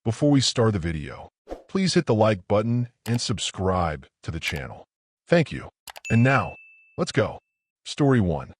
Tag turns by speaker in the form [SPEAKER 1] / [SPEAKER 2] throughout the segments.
[SPEAKER 1] Before we start the video, please hit the like button and subscribe to the channel. Thank you. And now, let's go. Story 1.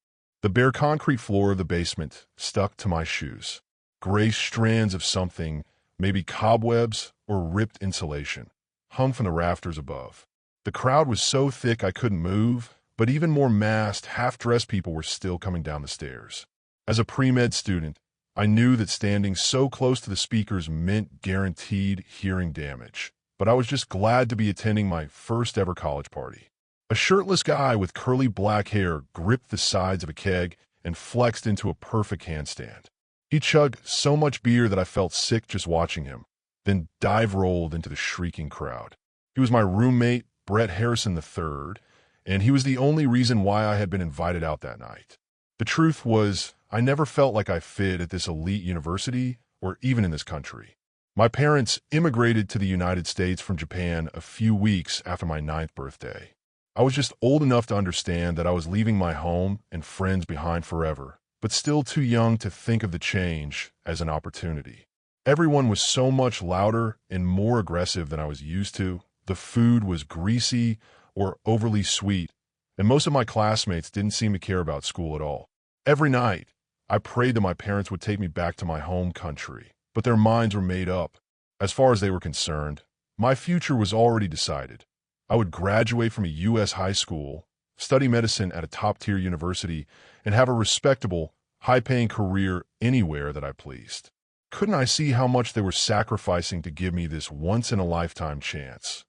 [SPEAKER 1] The bare concrete floor of the basement stuck to my shoes. Gray strands of something, maybe cobwebs or ripped insulation, hung from the rafters above. The crowd was so thick I couldn't move, but even more masked, half-dressed people were still coming down the stairs. As a pre-med student, I knew that standing so close to the speakers meant guaranteed hearing damage, but I was just glad to be attending my first ever college party. A shirtless guy with curly black hair gripped the sides of a keg and flexed into a perfect handstand. He chugged so much beer that I felt sick just watching him, then dive-rolled into the shrieking crowd. He was my roommate, Brett Harrison III, and he was the only reason why I had been invited out that night. The truth was, I never felt like I fit at this elite university or even in this country. My parents immigrated to the United States from Japan a few weeks after my 9th birthday. I was just old enough to understand that I was leaving my home and friends behind forever, but still too young to think of the change as an opportunity. Everyone was so much louder and more aggressive than I was used to. The food was greasy or overly sweet, and most of my classmates didn't seem to care about school at all. Every night, I prayed that my parents would take me back to my home country, but their minds were made up. As far as they were concerned, my future was already decided. I would graduate from a U.S. high school, study medicine at a top-tier university, and have a respectable, high-paying career anywhere that I pleased. Couldn't I see how much they were sacrificing to give me this once-in-a-lifetime chance?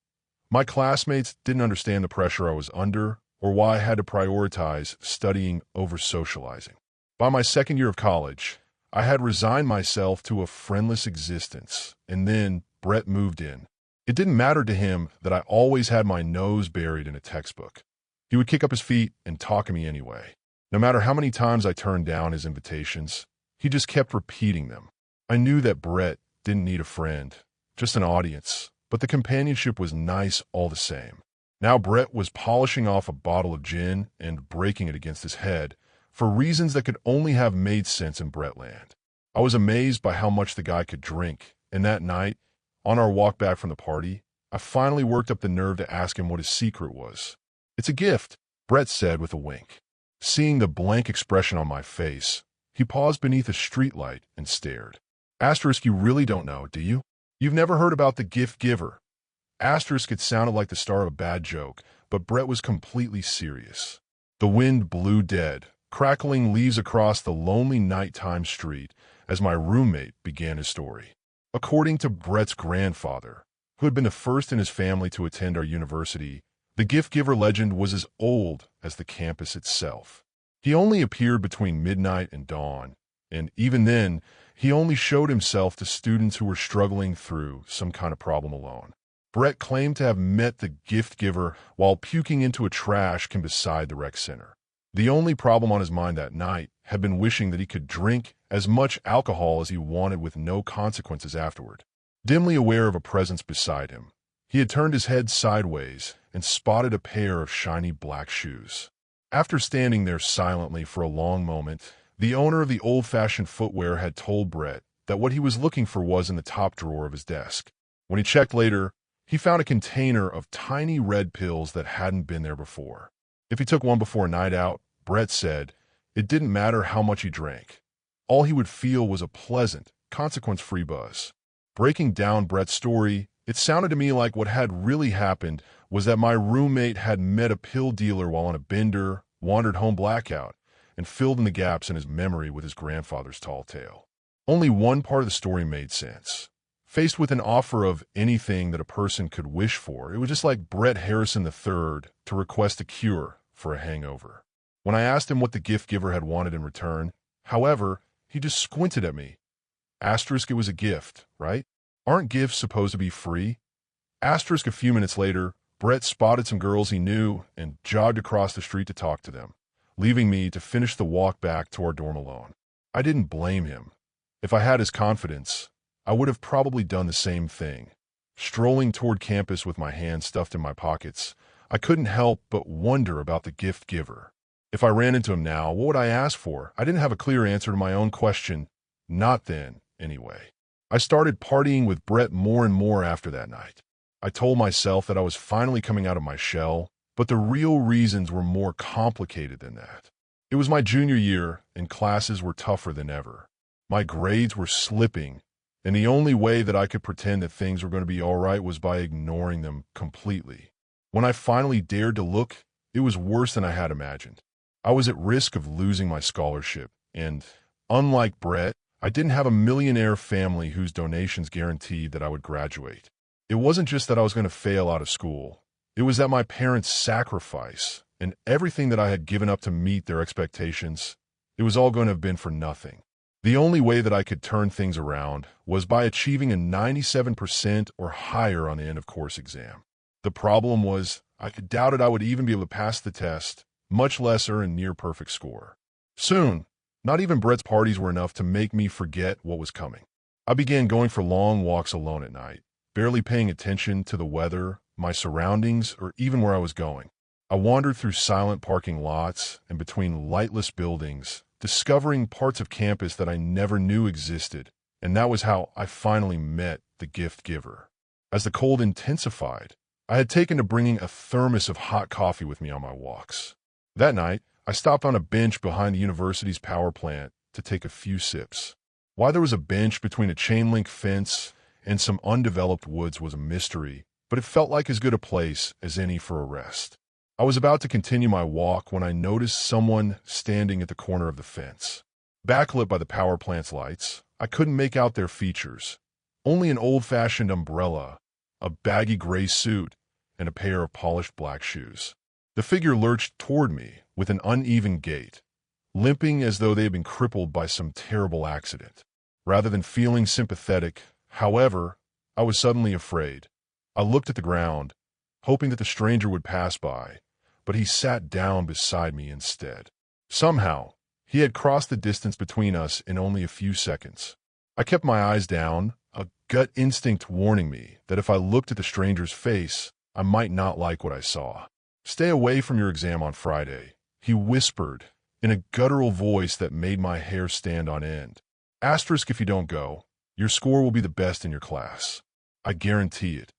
[SPEAKER 1] My classmates didn't understand the pressure I was under or why I had to prioritize studying over socializing. By my second year of college, I had resigned myself to a friendless existence, and then Brett moved in. It didn't matter to him that I always had my nose buried in a textbook. He would kick up his feet and talk to me anyway. No matter how many times I turned down his invitations, he just kept repeating them. I knew that Brett didn't need a friend, just an audience, but the companionship was nice all the same. Now Brett was polishing off a bottle of gin and breaking it against his head for reasons that could only have made sense in Brettland. I was amazed by how much the guy could drink, and that night, on our walk back from the party, I finally worked up the nerve to ask him what his secret was. "It's a gift," Brett said with a wink. Seeing the blank expression on my face, he paused beneath a streetlight and stared. Asterisk, you really don't know, do you? You've never heard about the gift giver. Asterisk, it sounded like the start of a bad joke, but Brett was completely serious. The wind blew dead, crackling leaves across the lonely nighttime street as my roommate began his story. According to Brett's grandfather, who had been the first in his family to attend our university, the gift giver legend was as old as the campus itself. He only appeared between midnight and dawn, and even then, he only showed himself to students who were struggling through some kind of problem alone. Brett claimed to have met the gift giver while puking into a trash can beside the rec center. The only problem on his mind that night had been wishing that he could drink as much alcohol as he wanted with no consequences afterward. Dimly aware of a presence beside him, he had turned his head sideways and spotted a pair of shiny black shoes. After standing there silently for a long moment, the owner of the old-fashioned footwear had told Brett that what he was looking for was in the top drawer of his desk. When he checked later, he found a container of tiny red pills that hadn't been there before. If he took one before a night out, Brett said, it didn't matter how much he drank. All he would feel was a pleasant, consequence-free buzz. Breaking down Brett's story, it sounded to me like what had really happened was that my roommate had met a pill dealer while on a bender, wandered home blackout, and filled in the gaps in his memory with his grandfather's tall tale. Only one part of the story made sense. Faced with an offer of anything that a person could wish for, it was just like Brett Harrison III to request a cure for a hangover. When I asked him what the gift giver had wanted in return, however, he just squinted at me. Asterisk, it was a gift, right? Aren't gifts supposed to be free? Asterisk, a few minutes later, Brett spotted some girls he knew and jogged across the street to talk to them, leaving me to finish the walk back to our dorm alone. I didn't blame him. If I had his confidence, I would have probably done the same thing. Strolling toward campus with my hands stuffed in my pockets, I couldn't help but wonder about the gift giver. If I ran into him now, what would I ask for? I didn't have a clear answer to my own question. Not then, anyway. I started partying with Brett more and more after that night. I told myself that I was finally coming out of my shell, but the real reasons were more complicated than that. It was my junior year, and classes were tougher than ever. My grades were slipping, and the only way that I could pretend that things were going to be all right was by ignoring them completely. When I finally dared to look, it was worse than I had imagined. I was at risk of losing my scholarship, and, unlike Brett, I didn't have a millionaire family whose donations guaranteed that I would graduate. It wasn't just that I was going to fail out of school. It was that my parents' sacrifice and everything that I had given up to meet their expectations, it was all going to have been for nothing. The only way that I could turn things around was by achieving a 97% or higher on the end-of-course exam. The problem was, I doubted I would even be able to pass the test, much less earn a near-perfect score. Soon, not even Brett's parties were enough to make me forget what was coming. I began going for long walks alone at night, barely paying attention to the weather, my surroundings, or even where I was going. I wandered through silent parking lots and between lightless buildings, discovering parts of campus that I never knew existed, and that was how I finally met the gift giver. As the cold intensified, I had taken to bringing a thermos of hot coffee with me on my walks. That night, I stopped on a bench behind the university's power plant to take a few sips. Why there was a bench between a chain-link fence and some undeveloped woods was a mystery, but it felt like as good a place as any for a rest. I was about to continue my walk when I noticed someone standing at the corner of the fence. Backlit by the power plant's lights, I couldn't make out their features. Only an old-fashioned umbrella, a baggy gray suit, and a pair of polished black shoes. The figure lurched toward me with an uneven gait, limping as though they had been crippled by some terrible accident. Rather than feeling sympathetic, however, I was suddenly afraid. I looked at the ground, hoping that the stranger would pass by, but he sat down beside me instead. Somehow, he had crossed the distance between us in only a few seconds. I kept my eyes down, a gut instinct warning me that if I looked at the stranger's face, I might not like what I saw. "Stay away from your exam on Friday," he whispered in a guttural voice that made my hair stand on end. "Asterisk if you don't go. Your score will be the best in your class. I guarantee it."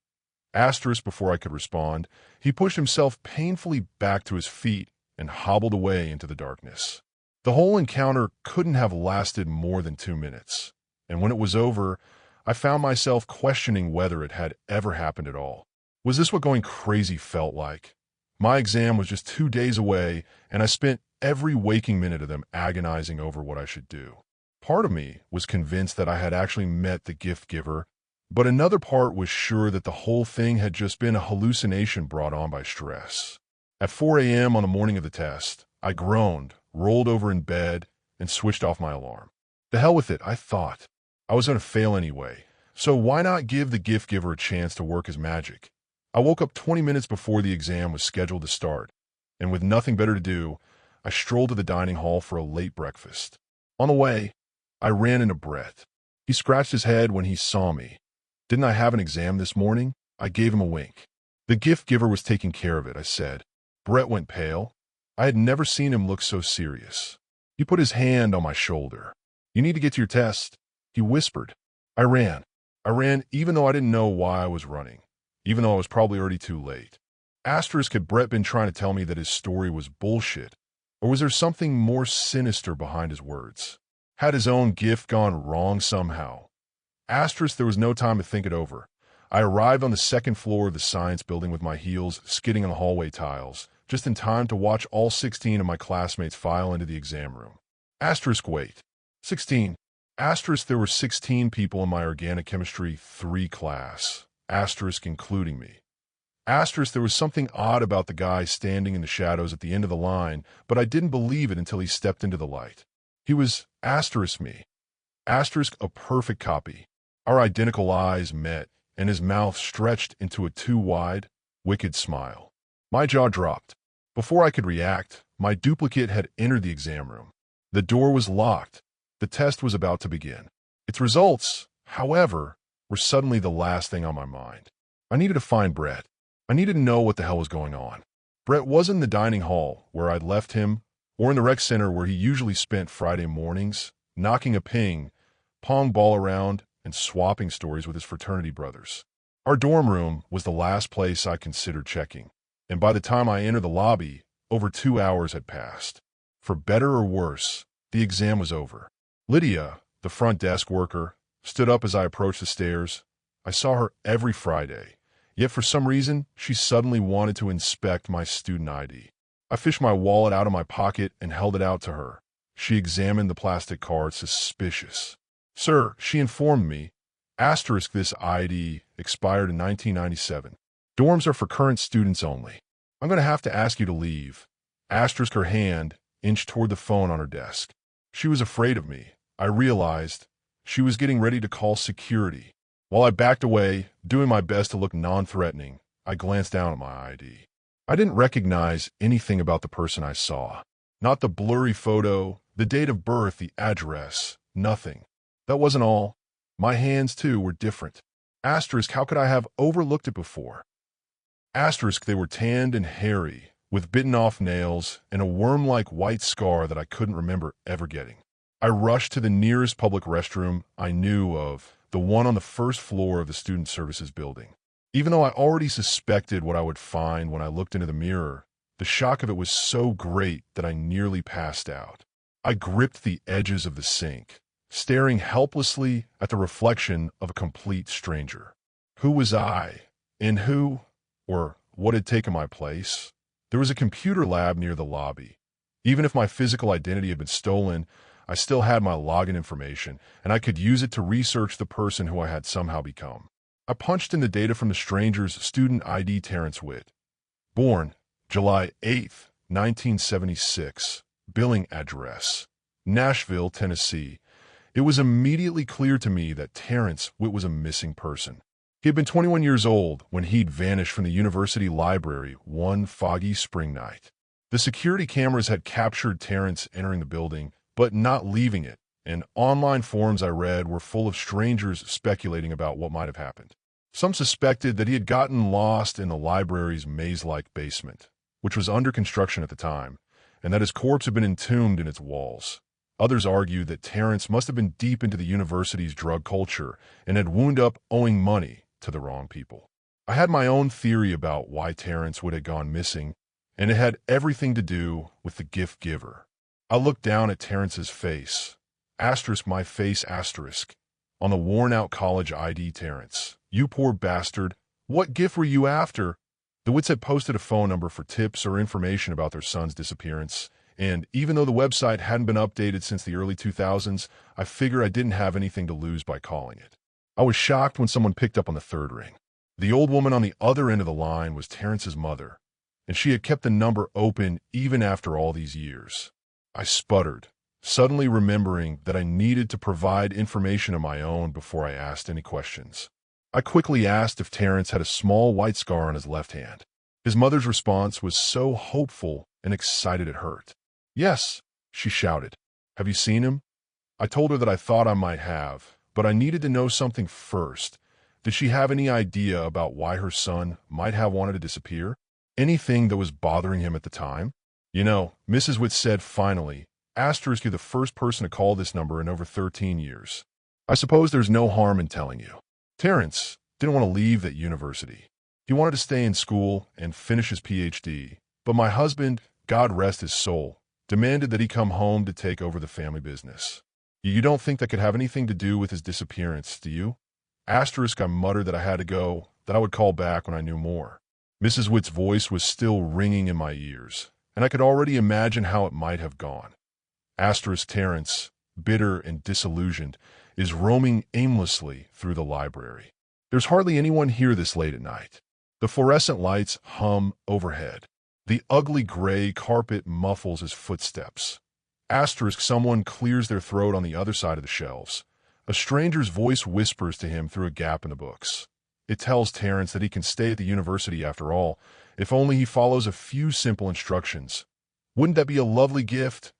[SPEAKER 1] Asterisk before I could respond, he pushed himself painfully back to his feet and hobbled away into the darkness. The whole encounter couldn't have lasted more than 2 minutes, and when it was over, I found myself questioning whether it had ever happened at all. Was this what going crazy felt like? My exam was just 2 days away, and I spent every waking minute of them agonizing over what I should do. Part of me was convinced that I had actually met the gift giver, but another part was sure that the whole thing had just been a hallucination brought on by stress. At 4 a.m. on the morning of the test, I groaned, rolled over in bed, and switched off my alarm. The hell with it, I thought. I was going to fail anyway, so why not give the gift giver a chance to work his magic? I woke up 20 minutes before the exam was scheduled to start, and with nothing better to do, I strolled to the dining hall for a late breakfast. On the way, I ran into Brett. He scratched his head when he saw me. "Didn't I have an exam this morning?" I gave him a wink. "The gift giver was taking care of it," I said. Brett went pale. I had never seen him look so serious. He put his hand on my shoulder. "You need to get to your test," he whispered. I ran even though I didn't know why I was running, even though I was probably already too late. Asterisk, had Brett been trying to tell me that his story was bullshit, or was there something more sinister behind his words? Had his own gift gone wrong somehow? Asterisk, there was no time to think it over. I arrived on the second floor of the science building with my heels skidding on the hallway tiles, just in time to watch all 16 of my classmates file into the exam room. Asterisk, wait. 16. Asterisk, there were 16 people in my organic chemistry 3 class. Asterisk, including me. Asterisk, there was something odd about the guy standing in the shadows at the end of the line, but I didn't believe it until he stepped into the light. He was asterisk me. Asterisk, a perfect copy. Our identical eyes met, and his mouth stretched into a too wide, wicked smile. My jaw dropped. Before I could react, my duplicate had entered the exam room. The door was locked. The test was about to begin. Its results, however, were suddenly the last thing on my mind. I needed to find Brett. I needed to know what the hell was going on. Brett wasn't in the dining hall where I'd left him, or in the rec center where he usually spent Friday mornings, knocking a ping pong ball around and swapping stories with his fraternity brothers. Our dorm room was the last place I considered checking, and by the time I entered the lobby, over 2 hours had passed. For better or worse, the exam was over. Lydia, the front desk worker, stood up as I approached the stairs. I saw her every Friday, yet for some reason, she suddenly wanted to inspect my student ID. I fished my wallet out of my pocket and held it out to her. She examined the plastic card, suspicious. "Sir," she informed me, "this ID expired in 1997. Dorms are for current students only. I'm going to have to ask you to leave." Her hand inched toward the phone on her desk. She was afraid of me. I realized she was getting ready to call security. While I backed away, doing my best to look non-threatening, I glanced down at my ID. I didn't recognize anything about the person I saw. Not the blurry photo, the date of birth, the address, nothing. That wasn't all. My hands, too, were different. How could I have overlooked it before? They were tanned and hairy, with bitten-off nails and a worm-like white scar that I couldn't remember ever getting. I rushed to the nearest public restroom I knew of, the one on the first floor of the Student Services building. Even though I already suspected what I would find when I looked into the mirror, the shock of it was so great that I nearly passed out. I gripped the edges of the sink, staring helplessly at the reflection of a complete stranger. Who was I? And who, or what had taken my place? There was a computer lab near the lobby. Even if my physical identity had been stolen, I still had my login information, and I could use it to research the person who I had somehow become. I punched in the data from the stranger's student ID. Terrence Witt. Born July 8th, 1976. Billing address, Nashville, Tennessee. It was immediately clear to me that Terrence Witt was a missing person. He had been 21 years old when he'd vanished from the university library one foggy spring night. The security cameras had captured Terrence entering the building, but not leaving it, and online forums I read were full of strangers speculating about what might have happened. Some suspected that he had gotten lost in the library's maze-like basement, which was under construction at the time, and that his corpse had been entombed in its walls. Others argued that Terrence must have been deep into the university's drug culture and had wound up owing money to the wrong people. I had my own theory about why Terrence would have gone missing, and it had everything to do with the gift giver. I looked down at Terrence's face. My face, on the worn-out college ID. Terrence, "You poor bastard. What gift were you after?" The Witts had posted a phone number for tips or information about their son's disappearance, and even though the website hadn't been updated since the early 2000s, I figured I didn't have anything to lose by calling it. I was shocked when someone picked up on the third ring. The old woman on the other end of the line was Terrence's mother, and she had kept the number open even after all these years. I sputtered, suddenly remembering that I needed to provide information of my own before I asked any questions. I quickly asked if Terrence had a small white scar on his left hand. His mother's response was so hopeful and excited it hurt. "Yes," she shouted. "Have you seen him?" I told her that I thought I might have, but I needed to know something first. Did she have any idea about why her son might have wanted to disappear? Anything that was bothering him at the time? "You know," Mrs. Witt said finally, "you're the first person to call this number in over 13 years. I suppose there's no harm in telling you. Terrence didn't want to leave that university. He wanted to stay in school and finish his PhD, but my husband, God rest his soul, demanded that he come home to take over the family business. You don't think that could have anything to do with his disappearance, do you?" I muttered that I had to go, that I would call back when I knew more. Mrs. Witt's voice was still ringing in my ears, and I could already imagine how it might have gone. Terrence, bitter and disillusioned, is roaming aimlessly through the library. There's hardly anyone here this late at night. The fluorescent lights hum overhead. The ugly gray carpet muffles his footsteps. Someone clears their throat on the other side of the shelves. A stranger's voice whispers to him through a gap in the books. It tells Terrence that he can stay at the university after all, if only he follows a few simple instructions. Wouldn't that be a lovely gift?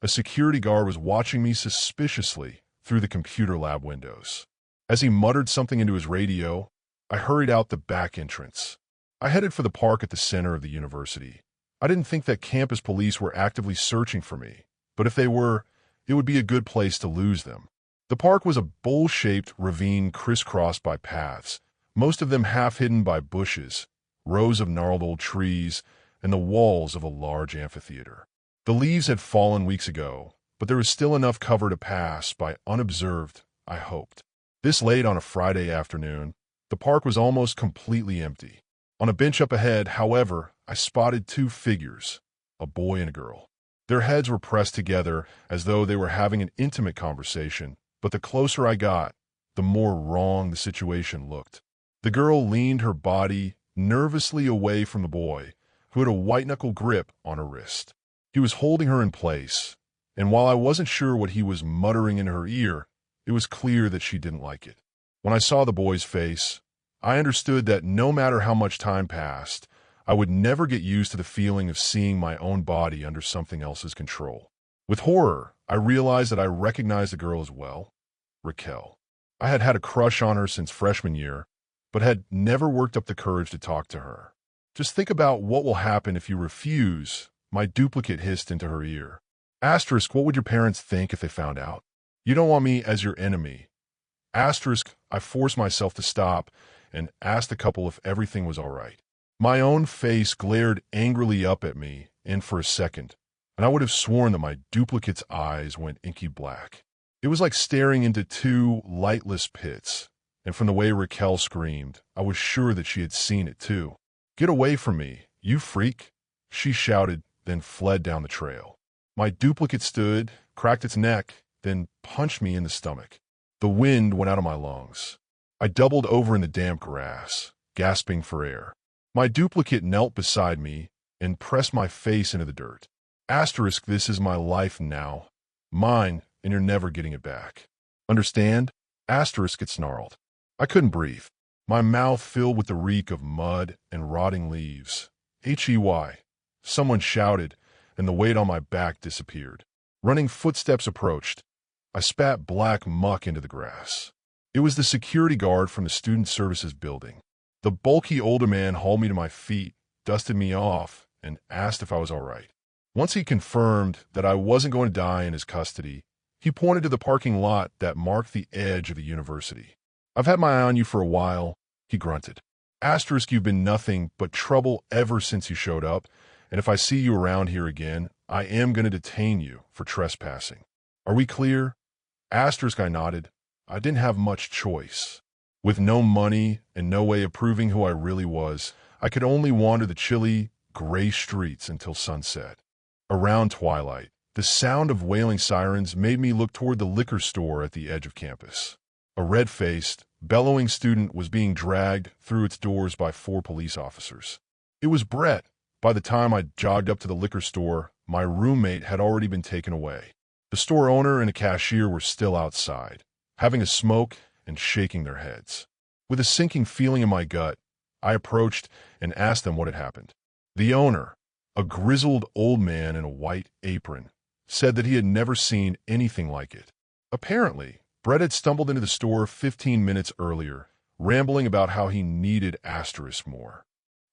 [SPEAKER 1] A security guard was watching me suspiciously through the computer lab windows. As he muttered something into his radio, I hurried out the back entrance. I headed for the park at the center of the university. I didn't think that campus police were actively searching for me, but if they were, it would be a good place to lose them. The park was a bowl-shaped ravine crisscrossed by paths, most of them half hidden by bushes, rows of gnarled old trees, and the walls of a large amphitheater. The leaves had fallen weeks ago, but there was still enough cover to pass by unobserved, I hoped. This late on a Friday afternoon, the park was almost completely empty. On a bench up ahead, however, I spotted two figures, a boy and a girl. Their heads were pressed together as though they were having an intimate conversation, but the closer I got, the more wrong the situation looked. The girl leaned her body nervously away from the boy, who had a white-knuckle grip on her wrist. He was holding her in place, and while I wasn't sure what he was muttering in her ear, it was clear that she didn't like it. When I saw the boy's face, I understood that no matter how much time passed, I would never get used to the feeling of seeing my own body under something else's control. With horror, I realized that I recognized the girl as well, Raquel. I had had a crush on her since freshman year, but had never worked up the courage to talk to her. "Just think about what will happen if you refuse," my duplicate hissed into her ear. Asterisk, what would your parents think if they found out? You don't want me as your enemy. Asterisk, I forced myself to stop and asked the couple if everything was all right. My own face glared angrily up at me, and for a second, and I would have sworn that my duplicate's eyes went inky black. It was like staring into two lightless pits, and from the way Raquel screamed, I was sure that she had seen it too. "Get away from me, you freak!" she shouted, then fled down the trail. My duplicate stood, cracked its neck, then punched me in the stomach. The wind went out of my lungs. I doubled over in the damp grass, gasping for air. My duplicate knelt beside me and pressed my face into the dirt. Asterisk, this is my life now. Mine, and you're never getting it back. Understand? Asterisk, it snarled. I couldn't breathe. My mouth filled with the reek of mud and rotting leaves. Hey! Someone shouted, and the weight on my back disappeared. Running footsteps approached. I spat black muck into the grass. It was the security guard from the Student Services building. The bulky older man hauled me to my feet, dusted me off, and asked if I was all right. Once he confirmed that I wasn't going to die in his custody, he pointed to the parking lot that marked the edge of the university. "I've had my eye on you for a while," he grunted. Asterisk, you've been nothing but trouble ever since you showed up, and if I see you around here again, I am going to detain you for trespassing. Are we clear? Asterisk, I nodded. I didn't have much choice. With no money and no way of proving who I really was, I could only wander the chilly, gray streets until sunset. Around twilight, the sound of wailing sirens made me look toward the liquor store at the edge of campus. A red-faced, bellowing student was being dragged through its doors by 4 police officers. It was Brett. By the time I jogged up to the liquor store, my roommate had already been taken away. The store owner and a cashier were still outside, having a smoke and shaking their heads. With a sinking feeling in my gut, I approached and asked them what had happened. The owner, a grizzled old man in a white apron, said that he had never seen anything like it. Apparently, Brett had stumbled into the store 15 minutes earlier, rambling about how he needed Asterisk more.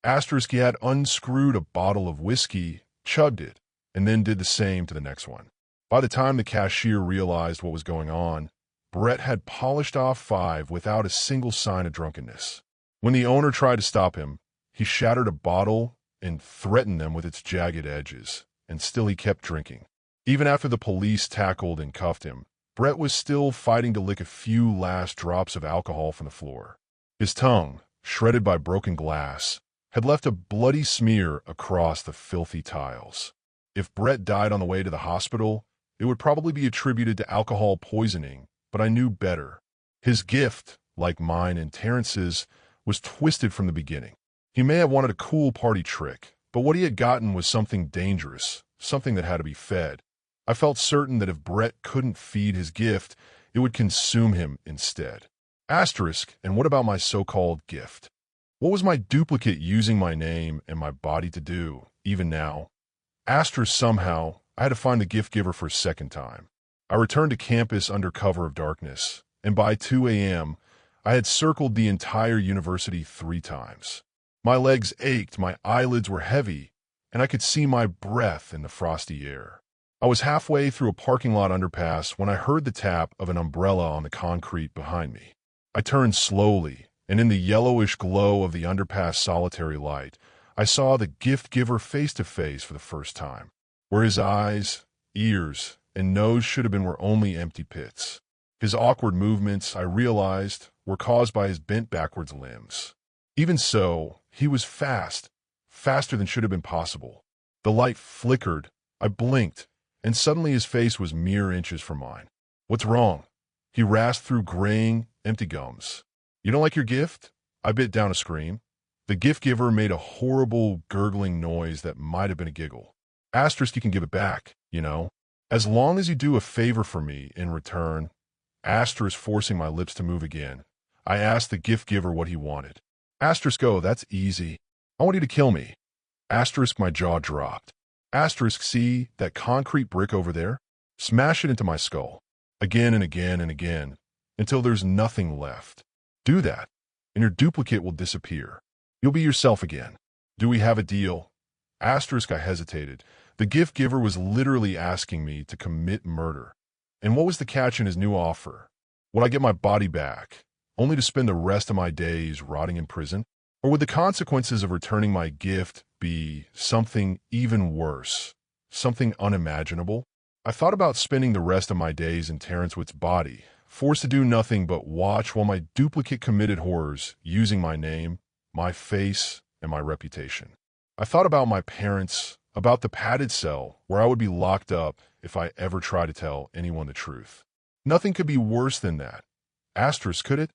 [SPEAKER 1] Asterisk, he had unscrewed a bottle of whiskey, chugged it, and then did the same to the next one. By the time the cashier realized what was going on, Brett had polished off 5 without a single sign of drunkenness. When the owner tried to stop him, he shattered a bottle and threatened them with its jagged edges, and still he kept drinking. Even after the police tackled and cuffed him, Brett was still fighting to lick a few last drops of alcohol from the floor. His tongue, shredded by broken glass, had left a bloody smear across the filthy tiles. If Brett died on the way to the hospital, it would probably be attributed to alcohol poisoning, but I knew better. His gift, like mine and Terrence's, was twisted from the beginning. He may have wanted a cool party trick, but what he had gotten was something dangerous, something that had to be fed. I felt certain that if Brett couldn't feed his gift, it would consume him instead. Asterisk, and what about my so-called gift? What was my duplicate using my name and my body to do, even now? Asterisk, somehow, I had to find the gift giver for a second time. I returned to campus under cover of darkness, and by 2 a.m., I had circled the entire university 3 times. My legs ached, my eyelids were heavy, and I could see my breath in the frosty air. I was halfway through a parking lot underpass when I heard the tap of an umbrella on the concrete behind me. I turned slowly, and in the yellowish glow of the underpass solitary light, I saw the gift giver face to face for the first time. Where his eyes, ears, and nose should have been were only empty pits. His awkward movements, I realized, were caused by his bent backwards limbs. Even so, he was fast, faster than should have been possible. The light flickered, I blinked, and suddenly his face was mere inches from mine. "What's wrong?" He rasped through graying, empty gums. "You don't like your gift?" I bit down a scream. The gift giver made a horrible, gurgling noise that might have been a giggle. "Asterisk, you can give it back, you know. As long as you do a favor for me in return." Asterisk, forcing my lips to move again. I asked the gift giver what he wanted. Asterisk, "Oh, that's easy. I want you to kill me." Asterisk, my jaw dropped. Asterisk, "See that concrete brick over there? Smash it into my skull. Again and again and again, until there's nothing left. Do that, and your duplicate will disappear. You'll be yourself again. Do we have a deal?" Asterisk, I hesitated. The gift giver was literally asking me to commit murder. And what was the catch in his new offer? Would I get my body back, only to spend the rest of my days rotting in prison? Or would the consequences of returning my gift be something even worse, something unimaginable? I thought about spending the rest of my days in Terrence Witt's body, forced to do nothing but watch while my duplicate committed horrors using my name, my face, and my reputation. I thought about my parents, about the padded cell where I would be locked up if I ever tried to tell anyone the truth. Nothing could be worse than that. Asterisk, could it?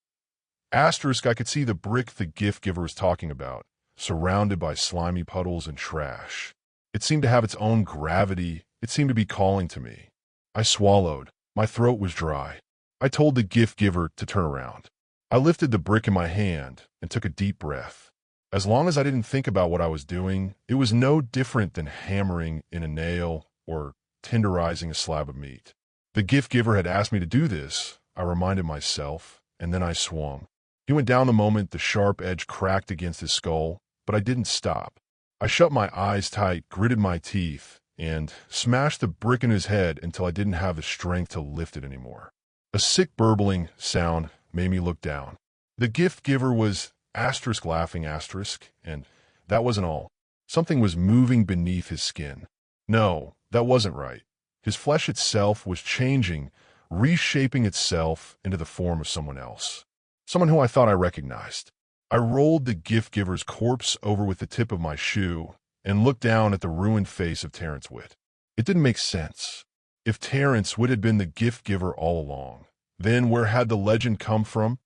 [SPEAKER 1] Asterisk, I could see the brick the gift giver was talking about, surrounded by slimy puddles and trash. It seemed to have its own gravity. It seemed to be calling to me. I swallowed. My throat was dry. I told the gift giver to turn around. I lifted the brick in my hand and took a deep breath. As long as I didn't think about what I was doing, it was no different than hammering in a nail or tenderizing a slab of meat. The gift giver had asked me to do this, I reminded myself, and then I swung. He went down the moment the sharp edge cracked against his skull, but I didn't stop. I shut my eyes tight, gritted my teeth, and smashed the brick in his head until I didn't have the strength to lift it anymore. A sick burbling sound made me look down. The gift giver was asterisk laughing asterisk, and that wasn't all. Something was moving beneath his skin. No, that wasn't right. His flesh itself was changing, reshaping itself into the form of someone else. Someone who I thought I recognized. I rolled the gift giver's corpse over with the tip of my shoe and looked down at the ruined face of Terrence Witt. It didn't make sense. If Terrence Witt had been the gift giver all along, then where had the legend come from?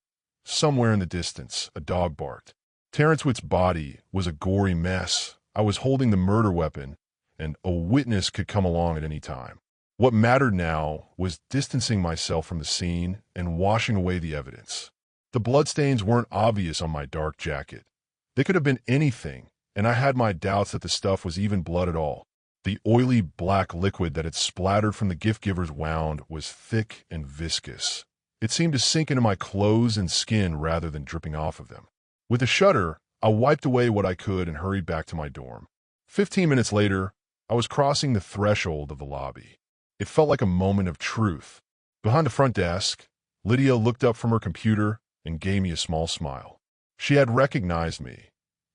[SPEAKER 1] Somewhere in the distance, a dog barked. Terrence Witt's body was a gory mess. I was holding the murder weapon, and a witness could come along at any time. What mattered now was distancing myself from the scene and washing away the evidence. The bloodstains weren't obvious on my dark jacket. They could have been anything, and I had my doubts that the stuff was even blood at all. The oily black liquid that had splattered from the gift giver's wound was thick and viscous. It seemed to sink into my clothes and skin rather than dripping off of them. With a shudder, I wiped away what I could and hurried back to my dorm. 15 minutes later, I was crossing the threshold of the lobby. It felt like a moment of truth. Behind the front desk, Lydia looked up from her computer and gave me a small smile. She had recognized me.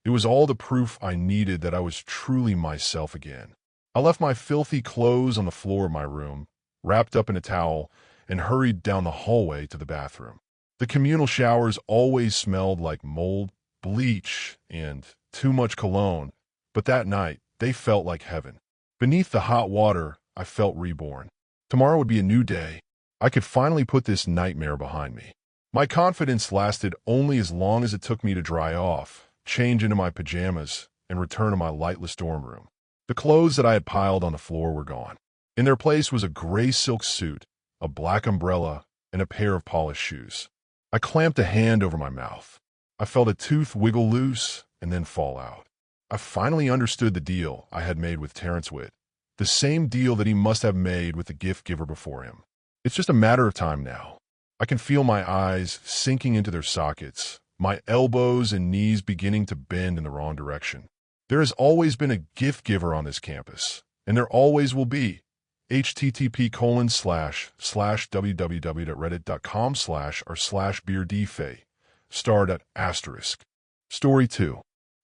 [SPEAKER 1] It was all the proof I needed that I was truly myself again. I left my filthy clothes on the floor of my room, wrapped up in a towel, and hurried down the hallway to the bathroom. The communal showers always smelled like mold, bleach, and too much cologne, but that night, they felt like heaven. Beneath the hot water, I felt reborn. Tomorrow would be a new day. I could finally put this nightmare behind me. My confidence lasted only as long as it took me to dry off, change into my pajamas, and return to my lightless dorm room. The clothes that I had piled on the floor were gone. In their place was a gray silk suit, a black umbrella, and a pair of polished shoes. I clamped a hand over my mouth. I felt a tooth wiggle loose and then fall out. I finally understood the deal I had made with Terrence Witt, the same deal that he must have made with the gift giver before him. It's just a matter of time now. I can feel my eyes sinking into their sockets, my elbows and knees beginning to bend in the wrong direction. There has always been a gift giver on this campus, and there always will be. http://www.reddit.com/r/beardfa. Starred at asterisk. Story 2.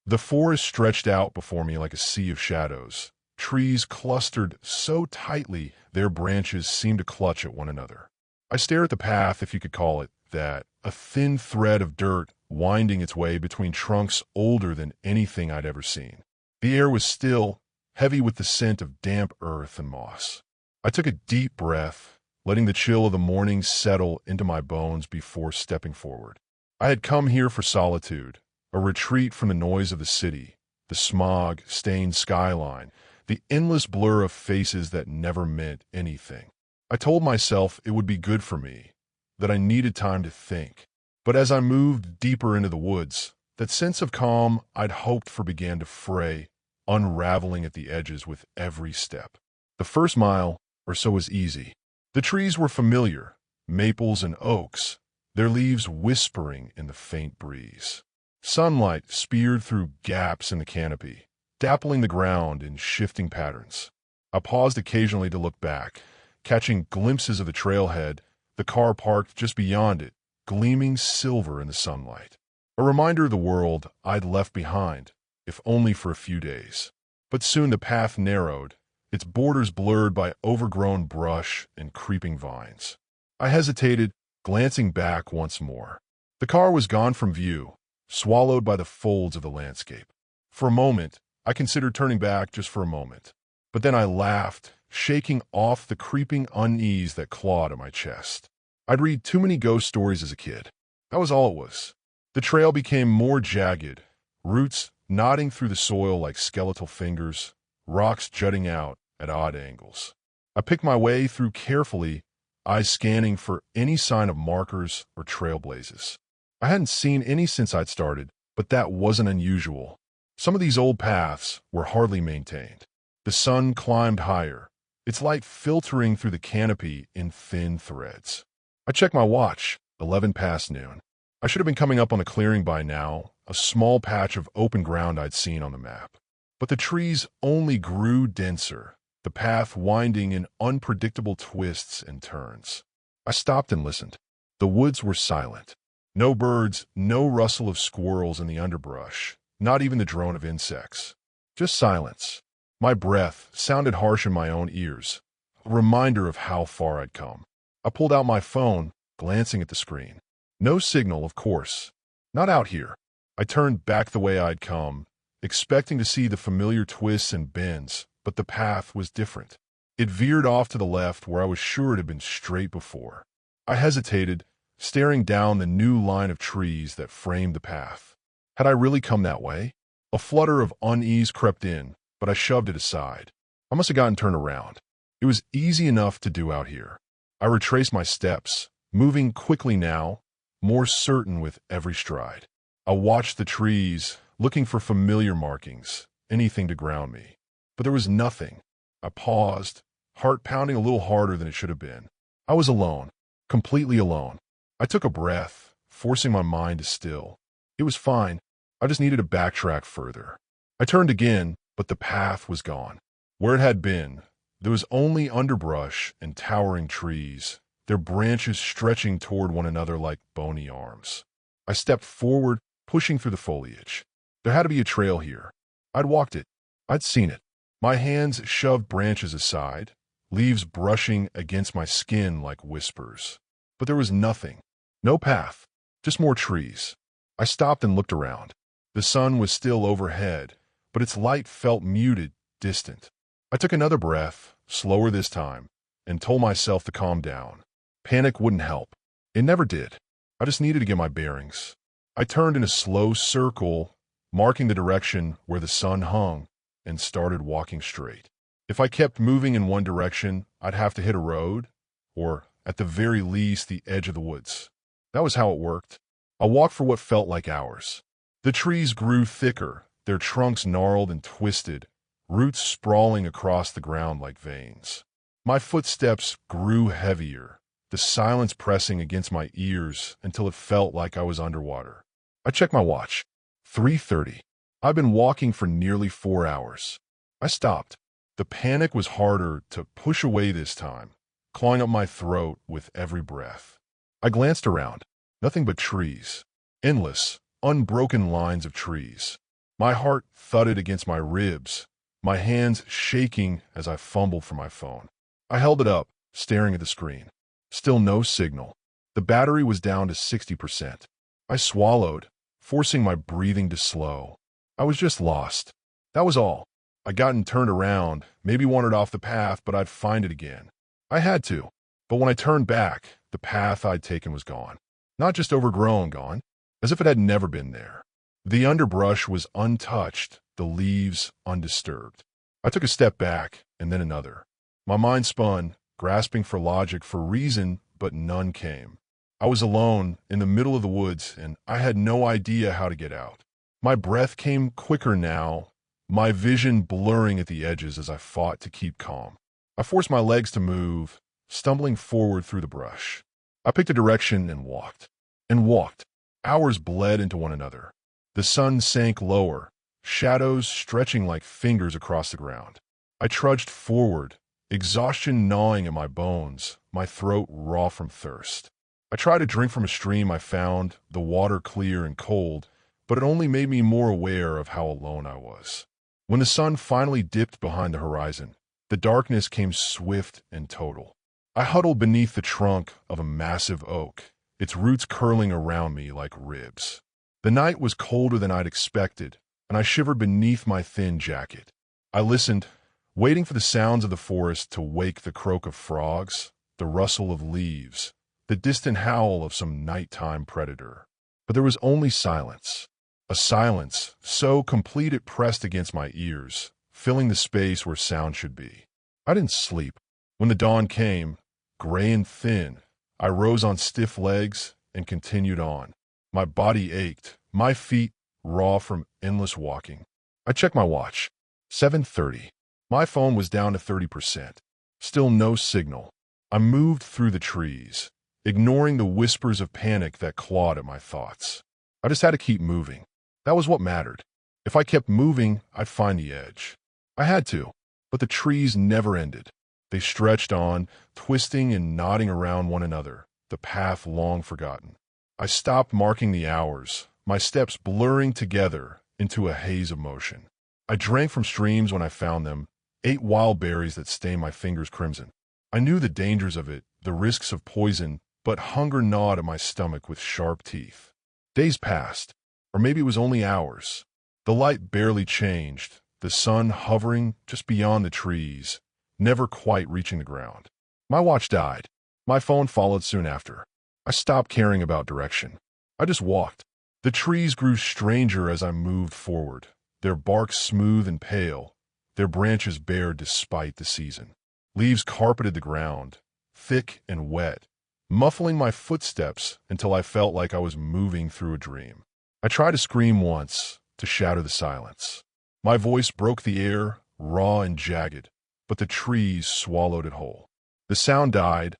[SPEAKER 1] The forest stretched out before me like a sea of shadows. Trees clustered so tightly their branches seemed to clutch at one another. I stared at the path, if you could call it that, a thin thread of dirt winding its way between trunks older than anything I'd ever seen. The air was still, heavy with the scent of damp earth and moss. I took a deep breath, letting the chill of the morning settle into my bones before stepping forward. I had come here for solitude, a retreat from the noise of the city, the smog-stained skyline, the endless blur of faces that never meant anything. I told myself it would be good for me, that I needed time to think. But as I moved deeper into the woods, that sense of calm I'd hoped for began to fray, unraveling at the edges with every step. The first mile or so was easy. The trees were familiar, maples and oaks, their leaves whispering in the faint breeze. Sunlight speared through gaps in the canopy, dappling the ground in shifting patterns. I paused occasionally to look back, catching glimpses of the trailhead, the car parked just beyond it, gleaming silver in the sunlight. A reminder of the world I'd left behind, if only for a few days. But soon the path narrowed, its borders blurred by overgrown brush and creeping vines. I hesitated, glancing back once more. The car was gone from view, swallowed by the folds of the landscape. For a moment, I considered turning back just for a moment. But then I laughed, shaking off the creeping unease that clawed at my chest. I'd read too many ghost stories as a kid. That was all it was. The trail became more jagged, roots knotting through the soil like skeletal fingers, rocks jutting out at odd angles. I picked my way through carefully, eyes scanning for any sign of markers or trailblazes. I hadn't seen any since I'd started, but that wasn't unusual. Some of these old paths were hardly maintained. The sun climbed higher, its light filtering through the canopy in thin threads. I checked my watch, 11 past noon. I should have been coming up on the clearing by now, a small patch of open ground I'd seen on the map. But the trees only grew denser, the path winding in unpredictable twists and turns. I stopped and listened. The woods were silent. No birds, no rustle of squirrels in the underbrush, not even the drone of insects. Just silence. My breath sounded harsh in my own ears, a reminder of how far I'd come. I pulled out my phone, glancing at the screen. No signal, of course. Not out here. I turned back the way I'd come, expecting to see the familiar twists and bends, but the path was different. It veered off to the left where I was sure it had been straight before. I hesitated, staring down the new line of trees that framed the path. Had I really come that way? A flutter of unease crept in, but I shoved it aside. I must have gotten turned around. It was easy enough to do out here. I retraced my steps, moving quickly now, more certain with every stride. I watched the trees, looking for familiar markings, anything to ground me. But there was nothing. I paused, heart pounding a little harder than it should have been. I was alone, completely alone. I took a breath, forcing my mind to still. It was fine. I just needed to backtrack further. I turned again, but the path was gone. Where it had been, there was only underbrush and towering trees, their branches stretching toward one another like bony arms. I stepped forward, pushing through the foliage. There had to be a trail here. I'd walked it. I'd seen it. My hands shoved branches aside, leaves brushing against my skin like whispers. But there was nothing. No path. Just more trees. I stopped and looked around. The sun was still overhead, but its light felt muted, distant. I took another breath, slower this time, and told myself to calm down. Panic wouldn't help. It never did. I just needed to get my bearings. I turned in a slow circle, marking the direction where the sun hung, and started walking straight. If I kept moving in one direction, I'd have to hit a road, or, at the very least, the edge of the woods. That was how it worked. I walked for what felt like hours. The trees grew thicker, their trunks gnarled and twisted, roots sprawling across the ground like veins. My footsteps grew heavier, the silence pressing against my ears until it felt like I was underwater. I checked my watch. 3:30. I'd been walking for nearly 4 hours. I stopped. The panic was harder to push away this time, clawing up my throat with every breath. I glanced around. Nothing but trees. Endless, unbroken lines of trees. My heart thudded against my ribs, my hands shaking as I fumbled for my phone. I held it up, staring at the screen. Still no signal. The battery was down to 60%. I swallowed, forcing my breathing to slow. I was just lost. That was all. I'd gotten turned around, maybe wandered off the path, but I'd find it again. I had to. But when I turned back, the path I'd taken was gone. Not just overgrown, gone, as if it had never been there. The underbrush was untouched, the leaves undisturbed. I took a step back, and then another. My mind spun, grasping for logic, for reason, but none came. I was alone, in the middle of the woods, and I had no idea how to get out. My breath came quicker now, my vision blurring at the edges as I fought to keep calm. I forced my legs to move, stumbling forward through the brush. I picked a direction and walked. And walked. Hours bled into one another. The sun sank lower, shadows stretching like fingers across the ground. I trudged forward, exhaustion gnawing at my bones, my throat raw from thirst. I tried to drink from a stream I found, the water clear and cold, but it only made me more aware of how alone I was. When the sun finally dipped behind the horizon, the darkness came swift and total. I huddled beneath the trunk of a massive oak, its roots curling around me like ribs. The night was colder than I'd expected, and I shivered beneath my thin jacket. I listened, waiting for the sounds of the forest to wake, the croak of frogs, the rustle of leaves, the distant howl of some nighttime predator. But there was only silence. A silence so complete it pressed against my ears, filling the space where sound should be. I didn't sleep. When the dawn came, gray and thin, I rose on stiff legs and continued on. My body ached, my feet raw from endless walking. I checked my watch. 7:30. My phone was down to 30%. Still no signal. I moved through the trees, ignoring the whispers of panic that clawed at my thoughts. I just had to keep moving. That was what mattered. If I kept moving, I'd find the edge. I had to, but the trees never ended. They stretched on, twisting and knotting around one another, the path long forgotten. I stopped marking the hours, my steps blurring together into a haze of motion. I drank from streams when I found them, ate wild berries that stained my fingers crimson. I knew the dangers of it, the risks of poison, but hunger gnawed at my stomach with sharp teeth. Days passed, or maybe it was only hours. The light barely changed, the sun hovering just beyond the trees, never quite reaching the ground. My watch died. My phone followed soon after. I stopped caring about direction. I just walked. The trees grew stranger as I moved forward, their bark smooth and pale, their branches bare despite the season. Leaves carpeted the ground, thick and wet, muffling my footsteps until I felt like I was moving through a dream. I tried to scream once, to shatter the silence. My voice broke the air, raw and jagged, but the trees swallowed it whole. The sound died,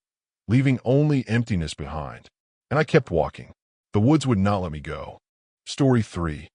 [SPEAKER 1] leaving only emptiness behind, and I kept walking. The woods would not let me go. Story 3.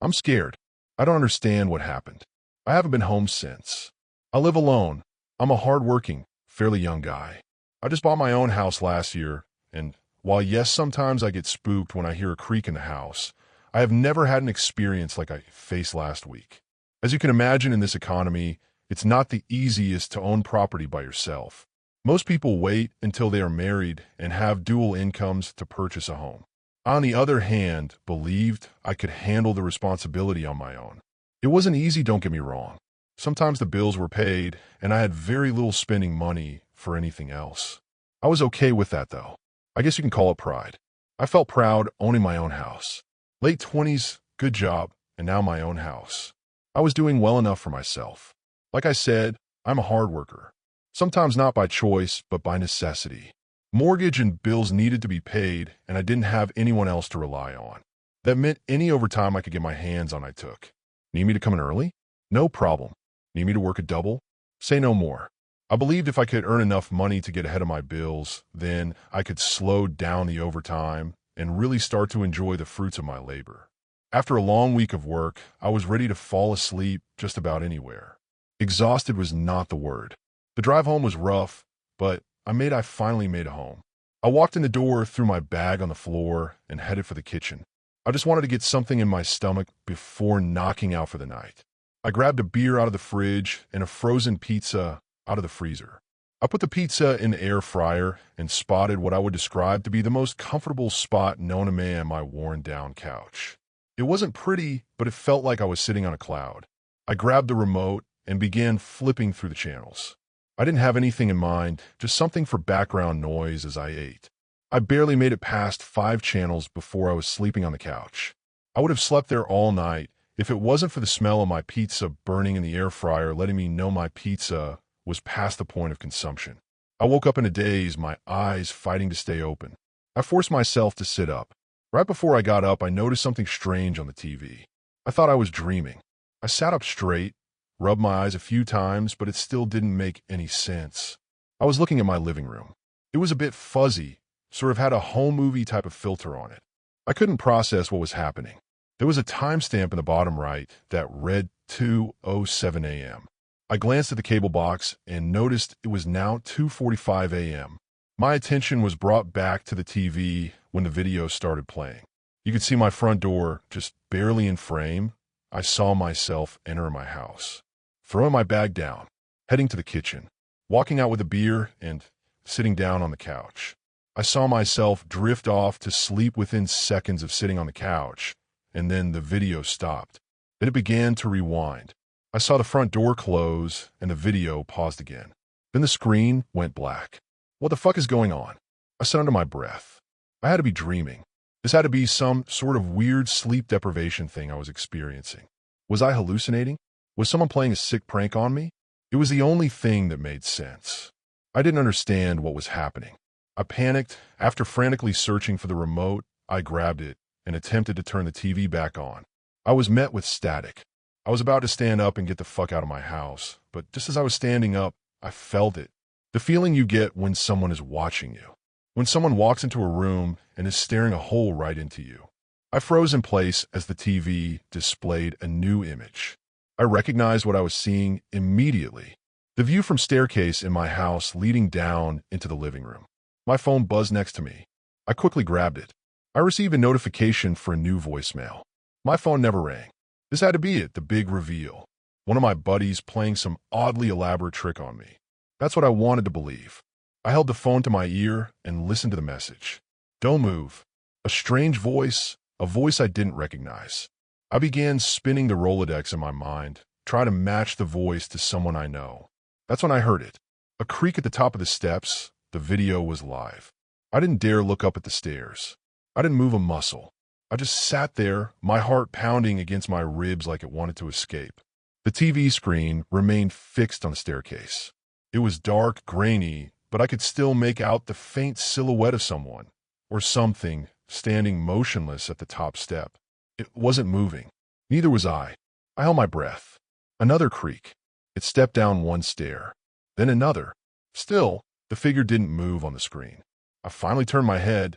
[SPEAKER 1] I'm scared. I don't understand what happened. I haven't been home since. I live alone. I'm a hard-working, fairly young guy. I just bought my own house last year, and while yes, sometimes I get spooked when I hear a creak in the house, I have never had an experience like I faced last week. As you can imagine, in this economy, it's not the easiest to own property by yourself. Most people wait until they are married and have dual incomes to purchase a home. I, on the other hand, believed I could handle the responsibility on my own. It wasn't easy, don't get me wrong. Sometimes the bills were paid, and I had very little spending money for anything else. I was okay with that, though. I guess you can call it pride. I felt proud owning my own house. Late 20s, good job, and now my own house. I was doing well enough for myself. Like I said, I'm a hard worker. Sometimes not by choice, but by necessity. Mortgage and bills needed to be paid, and I didn't have anyone else to rely on. That meant any overtime I could get my hands on I took. Need me to come in early? No problem. Need me to work a double? Say no more. I believed if I could earn enough money to get ahead of my bills, then I could slow down the overtime and really start to enjoy the fruits of my labor. After a long week of work, I was ready to fall asleep just about anywhere. Exhausted was not the word. The drive home was rough, but I finally made it home. I walked in the door, threw my bag on the floor, and headed for the kitchen. I just wanted to get something in my stomach before knocking out for the night. I grabbed a beer out of the fridge and a frozen pizza out of the freezer. I put the pizza in the air fryer and spotted what I would describe to be the most comfortable spot known to man on my worn-down couch. It wasn't pretty, but it felt like I was sitting on a cloud. I grabbed the remote and began flipping through the channels. I didn't have anything in mind, just something for background noise as I ate. I barely made it past 5 channels before I was sleeping on the couch. I would have slept there all night if it wasn't for the smell of my pizza burning in the air fryer, letting me know my pizza was past the point of consumption. I woke up in a daze, my eyes fighting to stay open. I forced myself to sit up. Right before I got up, I noticed something strange on the TV. I thought I was dreaming. I sat up straight, rubbed my eyes a few times, but it still didn't make any sense. I was looking at my living room. It was a bit fuzzy, sort of had a home movie type of filter on it. I couldn't process what was happening. There was a timestamp in the bottom right that read 2:07 a.m. I glanced at the cable box and noticed it was now 2:45 a.m. My attention was brought back to the TV when the video started playing. You could see my front door just barely in frame. I saw myself enter my house, throwing my bag down, heading to the kitchen, walking out with a beer and sitting down on the couch. I saw myself drift off to sleep within seconds of sitting on the couch, and then the video stopped. Then it began to rewind. I saw the front door close, and the video paused again. Then the screen went black. What the fuck is going on? I said under my breath. I had to be dreaming. This had to be some sort of weird sleep deprivation thing I was experiencing. Was I hallucinating? Was someone playing a sick prank on me? It was the only thing that made sense. I didn't understand what was happening. I panicked. After frantically searching for the remote, I grabbed it and attempted to turn the TV back on. I was met with static. I was about to stand up and get the fuck out of my house, but just as I was standing up, I felt it. The feeling you get when someone is watching you. When someone walks into a room and is staring a hole right into you. I froze in place as the TV displayed a new image. I recognized what I was seeing immediately. The view from staircase in my house leading down into the living room. My phone buzzed next to me. I quickly grabbed it. I received a notification for a new voicemail. My phone never rang. This had to be it, the big reveal. One of my buddies playing some oddly elaborate trick on me. That's what I wanted to believe. I held the phone to my ear and listened to the message. Don't move. A strange voice, a voice I didn't recognize. I began spinning the Rolodex in my mind, trying to match the voice to someone I know. That's when I heard it. A creak at the top of the steps. The video was live. I didn't dare look up at the stairs. I didn't move a muscle. I just sat there, my heart pounding against my ribs like it wanted to escape. The TV screen remained fixed on the staircase. It was dark, grainy, but I could still make out the faint silhouette of someone, or something, standing motionless at the top step. It wasn't moving. Neither was I. I held my breath. Another creak. It stepped down one stair. Then another. Still, the figure didn't move on the screen. I finally turned my head,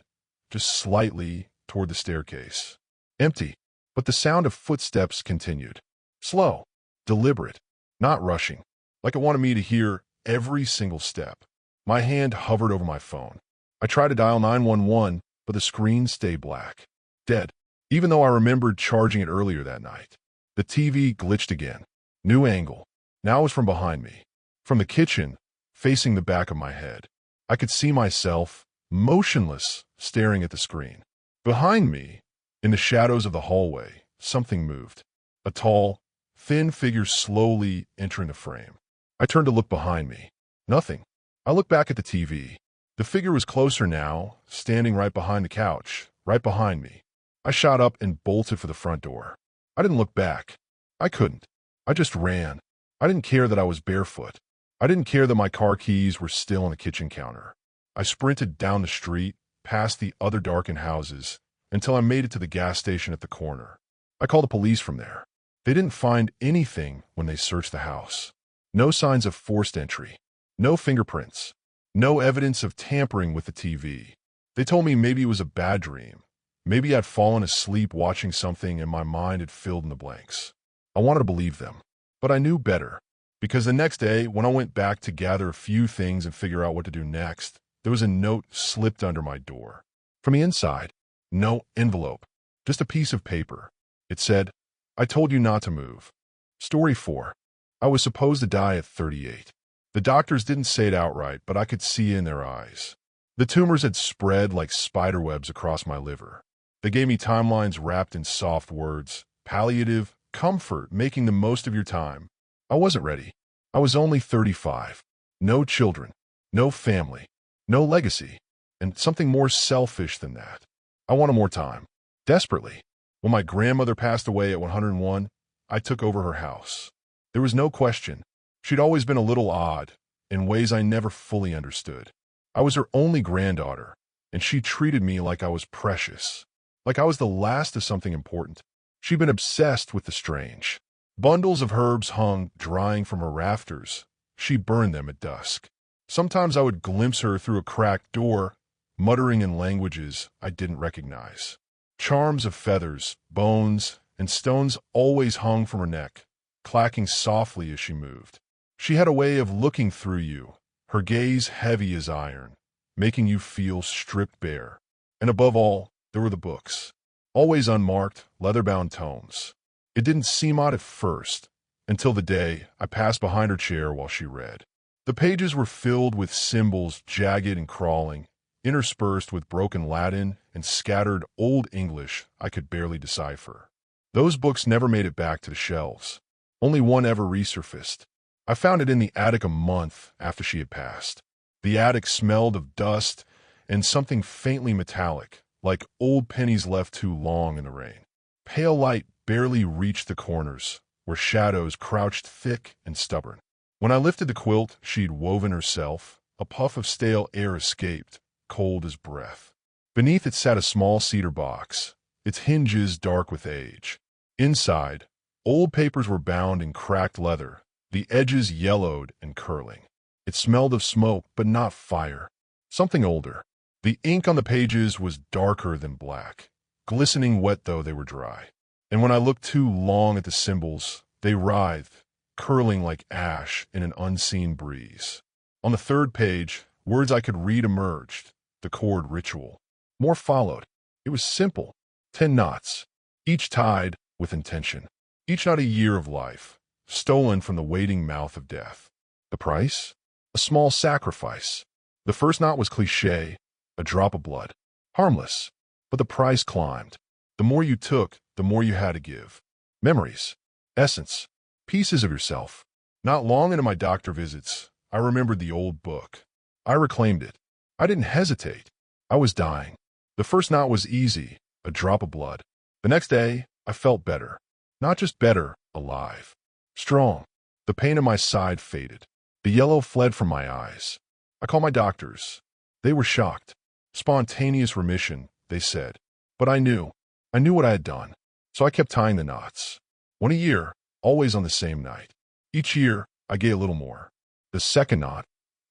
[SPEAKER 1] just slightly, toward the staircase. Empty, but the sound of footsteps continued. Slow, deliberate, not rushing, like it wanted me to hear every single step. My hand hovered over my phone. I tried to dial 911, but the screen stayed black. Dead. Even though I remembered charging it earlier that night. The TV glitched again. New angle. Now it was from behind me. From the kitchen, facing the back of my head. I could see myself, motionless, staring at the screen. Behind me, in the shadows of the hallway, something moved. A tall, thin figure slowly entering the frame. I turned to look behind me. Nothing. I looked back at the TV. The figure was closer now, standing right behind the couch, right behind me. I shot up and bolted for the front door. I didn't look back. I couldn't. I just ran. I didn't care that I was barefoot. I didn't care that my car keys were still on the kitchen counter. I sprinted down the street, past the other darkened houses, until I made it to the gas station at the corner. I called the police from there. They didn't find anything when they searched the house. No signs of forced entry. No fingerprints. No evidence of tampering with the TV. They told me maybe it was a bad dream. Maybe I'd fallen asleep watching something and my mind had filled in the blanks. I wanted to believe them, but I knew better. Because the next day, when I went back to gather a few things and figure out what to do next, there was a note slipped under my door. From the inside, no envelope, just a piece of paper. It said, "I told you not to move." Story 4. I was supposed to die at 38. The doctors didn't say it outright, but I could see it in their eyes. The tumors had spread like spiderwebs across my liver. They gave me timelines wrapped in soft words, palliative, comfort, making the most of your time. I wasn't ready. I was only 35. No children, no family, no legacy, and something more selfish than that. I wanted more time, desperately. When my grandmother passed away at 101, I took over her house. There was no question. She'd always been a little odd, in ways I never fully understood. I was her only granddaughter, and she treated me like I was precious, like I was the last of something important. She'd been obsessed with the strange. Bundles of herbs hung, drying from her rafters. She burned them at dusk. Sometimes I would glimpse her through a cracked door, muttering in languages I didn't recognize. Charms of feathers, bones, and stones always hung from her neck, clacking softly as she moved. She had a way of looking through you, her gaze heavy as iron, making you feel stripped bare. And above all, there were the books. Always unmarked, leather-bound tomes. It didn't seem odd at first, until the day I passed behind her chair while she read. The pages were filled with symbols jagged and crawling, interspersed with broken Latin and scattered Old English I could barely decipher. Those books never made it back to the shelves. Only one ever resurfaced. I found it in the attic a month after she had passed. The attic smelled of dust and something faintly metallic, like old pennies left too long in the rain. Pale light barely reached the corners, where shadows crouched thick and stubborn. When I lifted the quilt she'd woven herself, a puff of stale air escaped, cold as breath. Beneath it sat a small cedar box, its hinges dark with age. Inside, old papers were bound in cracked leather, the edges yellowed and curling. It smelled of smoke, but not fire. Something older. The ink on the pages was darker than black, glistening wet though they were dry. And when I looked too long at the symbols, they writhed, curling like ash in an unseen breeze. On the third page, words I could read emerged, the chord ritual. More followed. It was simple. 10 knots, each tied with intention. Each knot a year of life, stolen from the waiting mouth of death. The price? A small sacrifice. The first knot was cliché, a drop of blood. Harmless. But the price climbed. The more you took, the more you had to give. Memories. Essence. Pieces of yourself. Not long into my doctor visits, I remembered the old book. I reclaimed it. I didn't hesitate. I was dying. The first knot was easy, a drop of blood. The next day, I felt better. Not just better, alive. Strong. The pain in my side faded. The yellow fled from my eyes. I called my doctors. They were shocked. Spontaneous remission, they said. But I knew what I had done. So I kept tying the knots. One a year, always on the same night. Each year, I gave a little more. The second knot,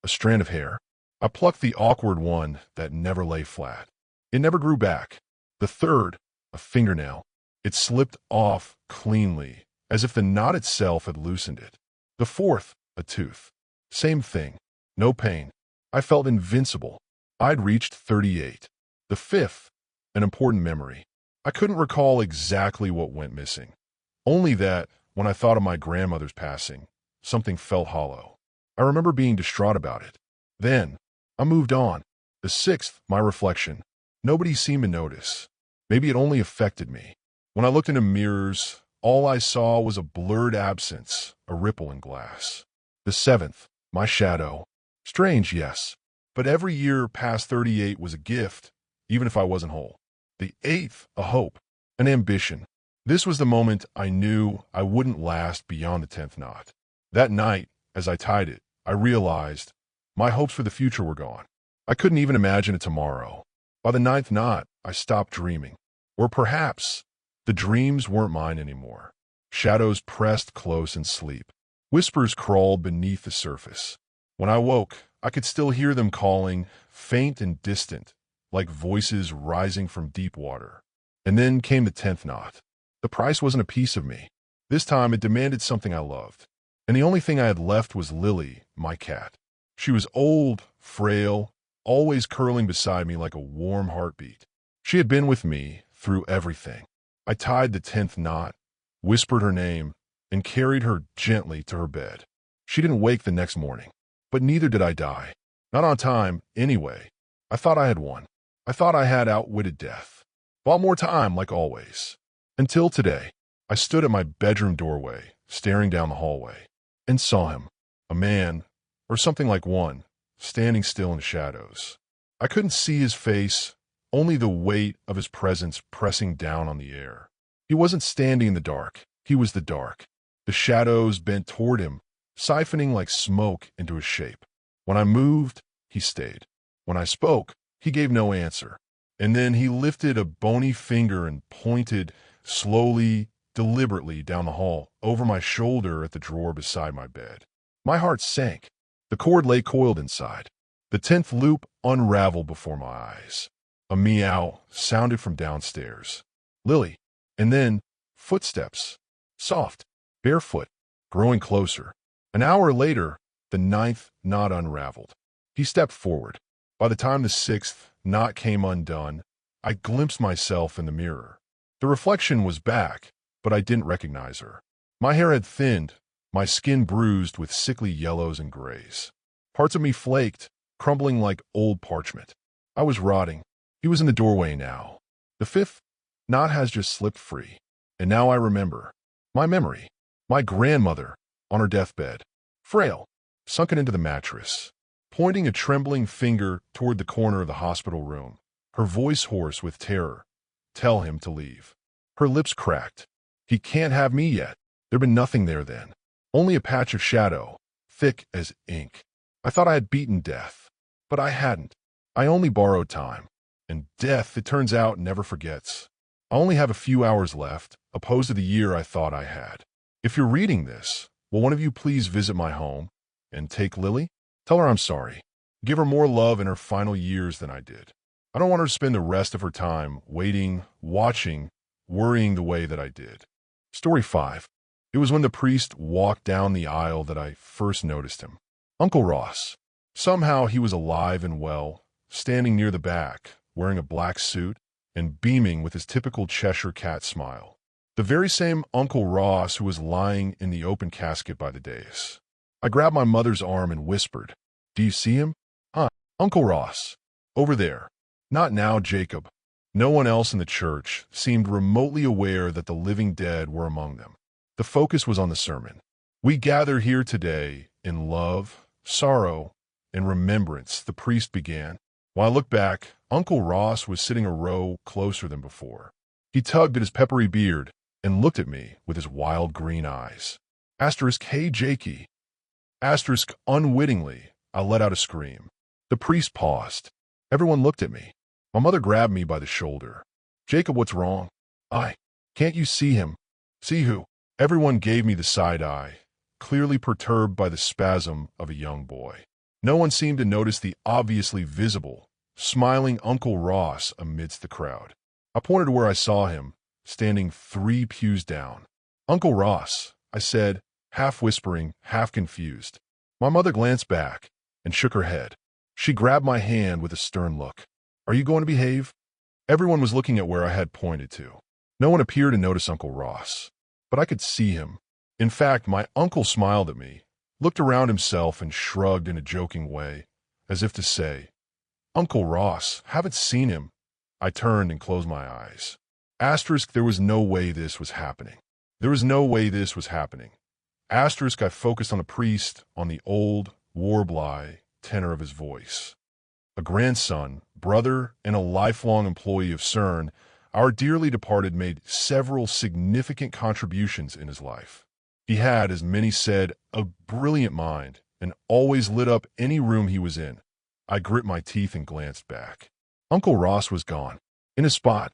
[SPEAKER 1] a strand of hair. I plucked the awkward one that never lay flat. It never grew back. The third, a fingernail. It slipped off cleanly, as if the knot itself had loosened it. The fourth, a tooth. Same thing. No pain. I felt invincible. I'd reached 38. The fifth, an important memory. I couldn't recall exactly what went missing. Only that, when I thought of my grandmother's passing, something felt hollow. I remember being distraught about it. Then, I moved on. The sixth, my reflection. Nobody seemed to notice. Maybe it only affected me. When I looked into mirrors, all I saw was a blurred absence, a ripple in glass. The seventh, my shadow. Strange, yes, but every year past 38 was a gift, even if I wasn't whole. The eighth, a hope, an ambition. This was the moment I knew I wouldn't last beyond the 10th knot. That night, as I tied it, I realized my hopes for the future were gone. I couldn't even imagine a tomorrow. By the 9th knot, I stopped dreaming. Or perhaps the dreams weren't mine anymore. Shadows pressed close in sleep. Whispers crawled beneath the surface. When I woke, I could still hear them calling, faint and distant, like voices rising from deep water. And then came the 10th knot. The price wasn't a piece of me. This time it demanded something I loved. and the only thing I had left was Lily, my cat. She was old, frail, always curling beside me like a warm heartbeat. She had been with me through everything. I tied the 10th knot, whispered her name, and carried her gently to her bed. She didn't wake the next morning, but neither did I die. Not on time, anyway. I thought I had won. I thought I had outwitted death. Bought more time, like always. Until today, I stood at my bedroom doorway, staring down the hallway, and saw him, a man, or something like one, standing still in the shadows. I couldn't see his face, only the weight of his presence pressing down on the air. He wasn't standing in the dark. He was the dark. The shadows bent toward him, siphoning like smoke into his shape. When I moved, he stayed. When I spoke, he gave no answer. And then he lifted a bony finger and pointed slowly, deliberately down the hall, over my shoulder at the drawer beside my bed. My heart sank. The cord lay coiled inside. The 10th loop unraveled before my eyes. A meow sounded from downstairs. Lily. And then footsteps. Soft, barefoot, growing closer. An hour later, the 9th knot unraveled. He stepped forward. By the time the 6th knot came undone, I glimpsed myself in the mirror. The reflection was back, but I didn't recognize her. My hair had thinned, my skin bruised with sickly yellows and grays. Parts of me flaked, crumbling like old parchment. I was rotting. He was in the doorway now. The 5th knot has just slipped free. And now I remember. My memory. My grandmother, on her deathbed. Frail, sunken into the mattress, pointing a trembling finger toward the corner of the hospital room, her voice hoarse with terror. Tell him to leave. Her lips cracked. He can't have me yet. There'd been nothing there then. Only a patch of shadow, thick as ink. I thought I had beaten death, but I hadn't. I only borrowed time. And death, it turns out, never forgets. I only have a few hours left, opposed to the year I thought I had. If you're reading this, will one of you please visit my home and take Lily? Tell her I'm sorry. Give her more love in her final years than I did. I don't want her to spend the rest of her time waiting, watching, worrying the way that I did. Story 5. It was when the priest walked down the aisle that I first noticed him. Uncle Ross. Somehow he was alive and well, standing near the back, wearing a black suit and beaming with his typical Cheshire cat smile. The very same Uncle Ross who was lying in the open casket by the dais. I grabbed my mother's arm and whispered, "Do you see him? Huh, Uncle Ross. Over there." Not now, Jacob. No one else in the church seemed remotely aware that the living dead were among them. The focus was on the sermon. We gather here today in love, sorrow, and remembrance, the priest began. When I looked back, Uncle Ross was sitting a row closer than before. He tugged at his peppery beard and looked at me with his wild green eyes. Asterisk, hey, Jakey. Asterisk, unwittingly, I let out a scream. The priest paused. Everyone looked at me. My mother grabbed me by the shoulder. Jacob, what's wrong? Can't you see him? See who? Everyone gave me the side eye, clearly perturbed by the spasm of a young boy. No one seemed to notice the obviously visible, smiling Uncle Ross amidst the crowd. I pointed to where I saw him, standing 3 pews down. Uncle Ross, I said, half whispering, half confused. My mother glanced back and shook her head. She grabbed my hand with a stern look. Are you going to behave? Everyone was looking at where I had pointed to. No one appeared to notice Uncle Ross, but I could see him. In fact, my uncle smiled at me, looked around himself and shrugged in a joking way, as if to say, Uncle Ross, haven't seen him. I turned and closed my eyes. Asterisk, there was no way this was happening. There was no way this was happening. Asterisk, I focused on the priest, on the old, warbly tenor of his voice. A grandson, brother, and a lifelong employee of CERN, our dearly departed made several significant contributions in his life. He had, as many said, a brilliant mind, and always lit up any room he was in. I grit my teeth and glanced back. Uncle Ross was gone. In a spot,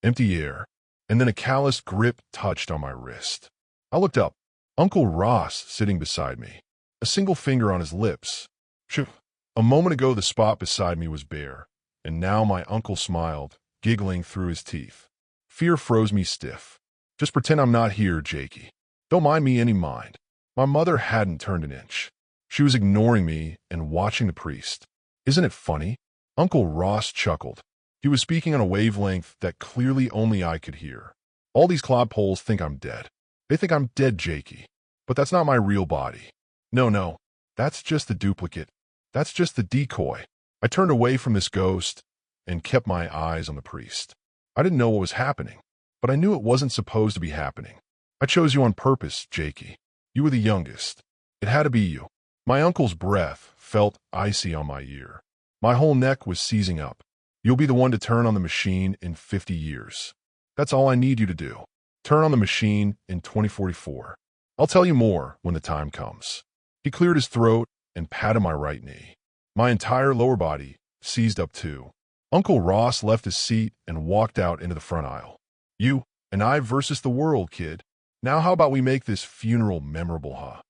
[SPEAKER 1] empty air, and then a calloused grip touched on my wrist. I looked up. Uncle Ross sitting beside me, a single finger on his lips. Phew. A moment ago the spot beside me was bare, and now my uncle smiled, giggling through his teeth. Fear froze me stiff. Just pretend I'm not here, Jakey. Don't mind me any mind. My mother hadn't turned an inch. She was ignoring me and watching the priest. Isn't it funny? Uncle Ross chuckled. He was speaking on a wavelength that clearly only I could hear. All these clodpoles think I'm dead. They think I'm dead, Jakey. But that's not my real body. No, that's just the duplicate. That's just the decoy. I turned away from this ghost and kept my eyes on the priest. I didn't know what was happening, but I knew it wasn't supposed to be happening. I chose you on purpose, Jakey. You were the youngest. It had to be you. My uncle's breath felt icy on my ear. My whole neck was seizing up. You'll be the one to turn on the machine in 50 years. That's all I need you to do. Turn on the machine in 2044. I'll tell you more when the time comes. He cleared his throat and patted my right knee. My entire lower body seized up too. Uncle Ross left his seat and walked out into the front aisle. You and I versus the world, kid. Now how about we make this funeral memorable, huh?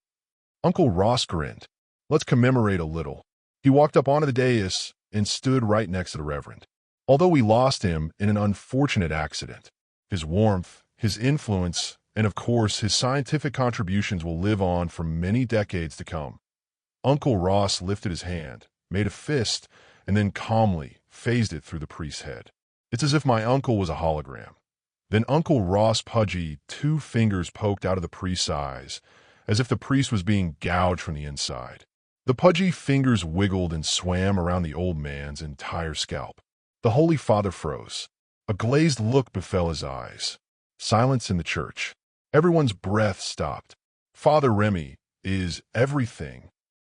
[SPEAKER 1] Uncle Ross grinned. Let's commemorate a little. He walked up onto the dais and stood right next to the Reverend. Although we lost him in an unfortunate accident, his warmth, his influence, and of course his scientific contributions will live on for many decades to come. Uncle Ross lifted his hand, made a fist, and then calmly phased it through the priest's head. It's as if my uncle was a hologram. Then Uncle Ross pudgy, 2 fingers poked out of the priest's eyes, as if the priest was being gouged from the inside. The pudgy fingers wiggled and swam around the old man's entire scalp. The Holy Father froze. A glazed look befell his eyes. Silence in the church. Everyone's breath stopped. Father Remy is everything.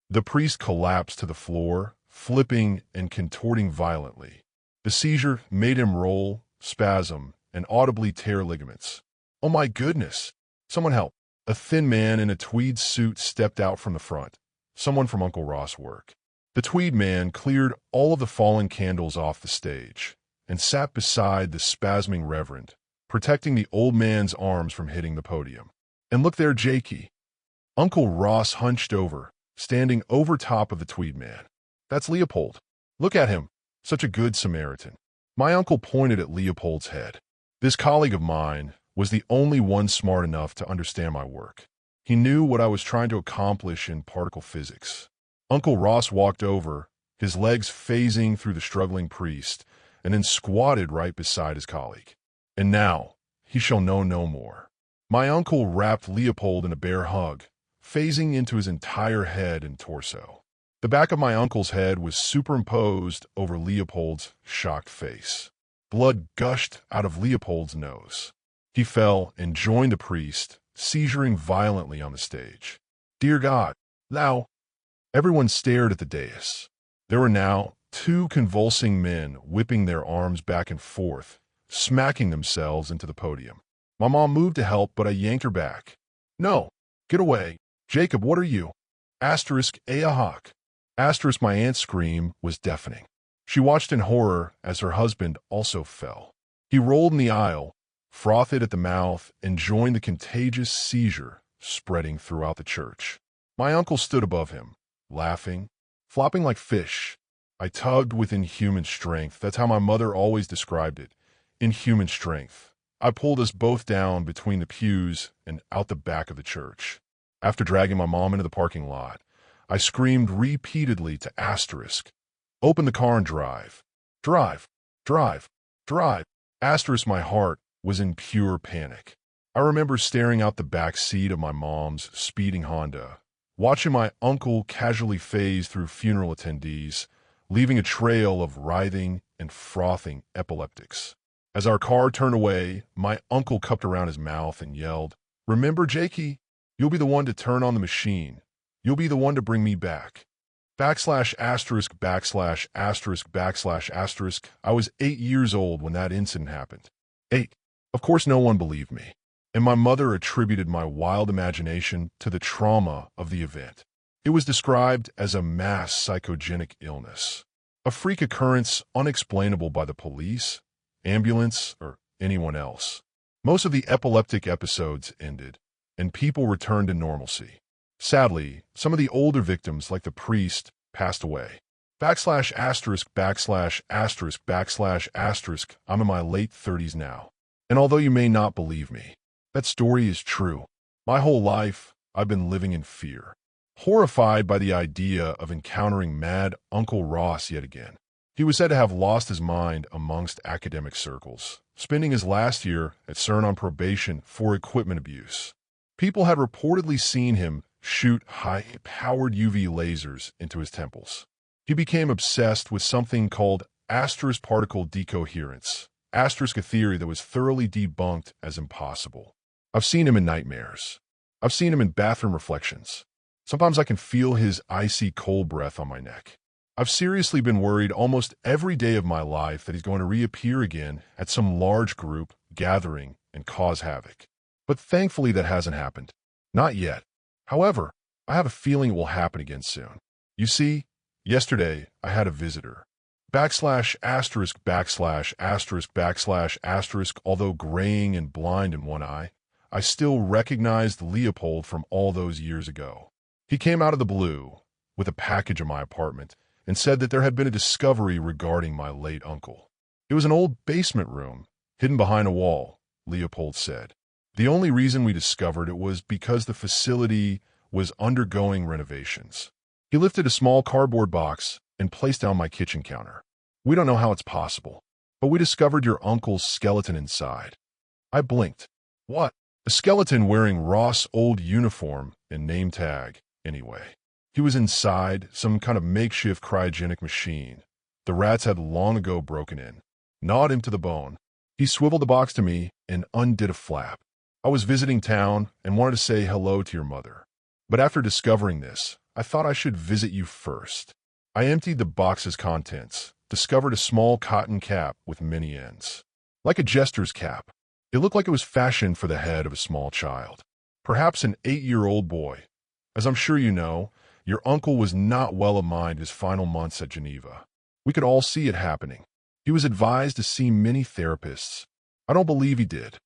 [SPEAKER 1] The priest collapsed to the floor, flipping and contorting violently. The seizure made him roll, spasm, and audibly tear ligaments. Oh my goodness! Someone help! A thin man in a tweed suit stepped out from the front. Someone from Uncle Ross' work. The tweed man cleared all of the fallen candles off the stage and sat beside the spasming reverend, protecting the old man's arms from hitting the podium. And look there, Jakey. Uncle Ross hunched over, standing over top of the tweed man. That's Leopold. Look at him. Such a good Samaritan. My uncle pointed at Leopold's head. This colleague of mine was the only one smart enough to understand my work. He knew what I was trying to accomplish in particle physics. Uncle Ross walked over, his legs phasing through the struggling priest, and then squatted right beside his colleague. And now, he shall know no more. My uncle wrapped Leopold in a bear hug, phasing into his entire head and torso. The back of my uncle's head was superimposed over Leopold's shocked face. Blood gushed out of Leopold's nose. He fell and joined the priest, seizuring violently on the stage. Dear God, thou! Everyone stared at the dais. There were now 2 convulsing men whipping their arms back and forth, smacking themselves into the podium. My mom moved to help, but I yanked her back. No, get away. Jacob, what are you? Asterisk Ahawk. Asterisk my aunt's scream was deafening. She watched in horror as her husband also fell. He rolled in the aisle, frothed at the mouth, and joined the contagious seizure spreading throughout the church. My uncle stood above him, laughing, flopping like fish. I tugged with inhuman strength. That's how my mother always described it. Inhuman strength. I pulled us both down between the pews and out the back of the church. After dragging my mom into the parking lot, I screamed repeatedly to Asterisk, open the car and drive. Drive, drive, drive. Asterisk, my heart was in pure panic. I remember staring out the back seat of my mom's speeding Honda, watching my uncle casually phase through funeral attendees, leaving a trail of writhing and frothing epileptics. As our car turned away, my uncle cupped around his mouth and yelled, Remember, Jakey, you'll be the one to turn on the machine. You'll be the one to bring me back. /*****. I was 8 years old when that incident happened. 8. Of course no one believed me, and my mother attributed my wild imagination to the trauma of the event. It was described as a mass psychogenic illness, a freak occurrence unexplainable by the police, ambulance, or anyone else. Most of the epileptic episodes ended, and people returned to normalcy. Sadly, some of the older victims, like the priest, passed away. /***. I'm in my late 30s now. And although you may not believe me, that story is true. My whole life, I've been living in fear, horrified by the idea of encountering Mad Uncle Ross yet again. He was said to have lost his mind amongst academic circles, spending his last year at CERN on probation for equipment abuse. People had reportedly seen him shoot high-powered UV lasers into his temples. He became obsessed with something called asterisk particle decoherence, a theory that was thoroughly debunked as impossible. I've seen him in nightmares. I've seen him in bathroom reflections. Sometimes I can feel his icy cold breath on my neck. I've seriously been worried almost every day of my life that he's going to reappear again at some large group gathering and cause havoc. But thankfully that hasn't happened. Not yet. However, I have a feeling it will happen again soon. You see, yesterday I had a visitor. \asterisk, although graying and blind in one eye, I still recognized Leopold from all those years ago. He came out of the blue with a package in my apartment and said that there had been a discovery regarding my late uncle. It was an old basement room, hidden behind a wall, Leopold said. The only reason we discovered it was because the facility was undergoing renovations. He lifted a small cardboard box and placed down my kitchen counter. We don't know how it's possible, but we discovered your uncle's skeleton inside. I blinked. What? A skeleton wearing Ross' old uniform and name tag, anyway. He was inside some kind of makeshift cryogenic machine. The rats had long ago broken in, gnawed him to the bone. He swiveled the box to me and undid a flap. I was visiting town and wanted to say hello to your mother. But after discovering this, I thought I should visit you first. I emptied the box's contents, discovered a small cotton cap with many ends. Like a jester's cap. It looked like it was fashioned for the head of a small child. Perhaps an 8-year-old boy. As I'm sure you know, your uncle was not well of mind his final months at Geneva. We could all see it happening. He was advised to see many therapists. I don't believe he did.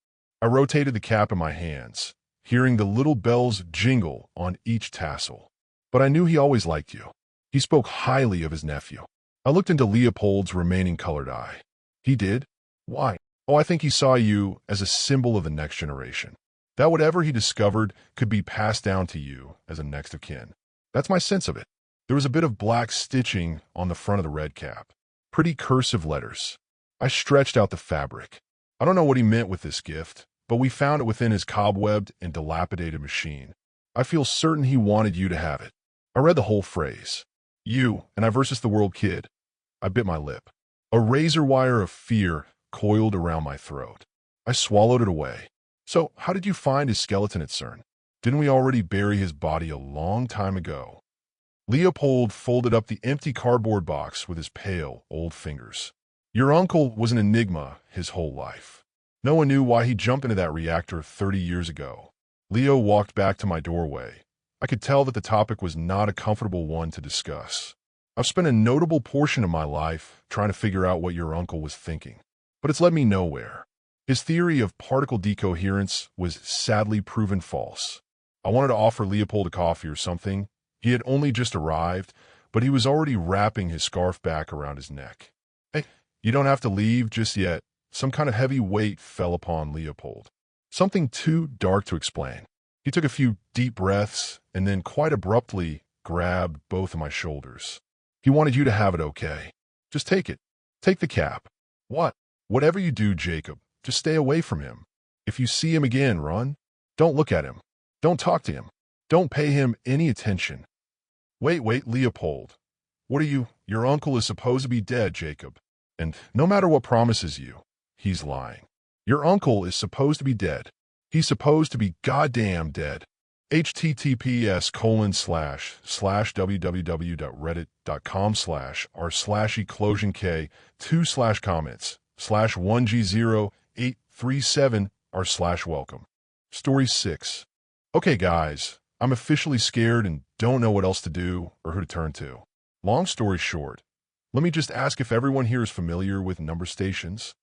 [SPEAKER 1] I rotated the cap in my hands, hearing the little bells jingle on each tassel. But I knew he always liked you. He spoke highly of his nephew. I looked into Leopold's remaining colored eye. He did? Why? Oh, I think he saw you as a symbol of the next generation. That whatever he discovered could be passed down to you as a next of kin. That's my sense of it. There was a bit of black stitching on the front of the red cap. Pretty cursive letters. I stretched out the fabric. I don't know what he meant with this gift, but we found it within his cobwebbed and dilapidated machine. I feel certain he wanted you to have it. I read the whole phrase. You and I versus the world kid. I bit my lip. A razor wire of fear coiled around my throat. I swallowed it away. So, how did you find his skeleton at CERN? Didn't we already bury his body a long time ago? Leopold folded up the empty cardboard box with his pale, old fingers. Your uncle was an enigma his whole life. No one knew why he jumped into that reactor 30 years ago. Leo walked back to my doorway. I could tell that the topic was not a comfortable one to discuss. I've spent a notable portion of my life trying to figure out what your uncle was thinking, but it's led me nowhere. His theory of particle decoherence was sadly proven false. I wanted to offer Leopold a coffee or something. He had only just arrived, but he was already wrapping his scarf back around his neck. Hey, you don't have to leave just yet. Some kind of heavy weight fell upon Leopold. Something too dark to explain. He took a few deep breaths and then quite abruptly grabbed both of my shoulders. He wanted you to have it, okay? Just take it. Take the cap. What? Whatever you do, Jacob, just stay away from him. If you see him again, run. Don't look at him. Don't talk to him. Don't pay him any attention. Wait, Leopold. What are you? Your uncle is supposed to be dead, Jacob. And no matter what promises you, he's lying. Your uncle is supposed to be dead. He's supposed to be goddamn dead. https://www.reddit.com/r/eclosionkk2/comments/1g0837r/welcome. Story 6. Okay, guys, I'm officially scared and don't know what else to do or who to turn to. Long story short, let me just ask if everyone here is familiar with number stations.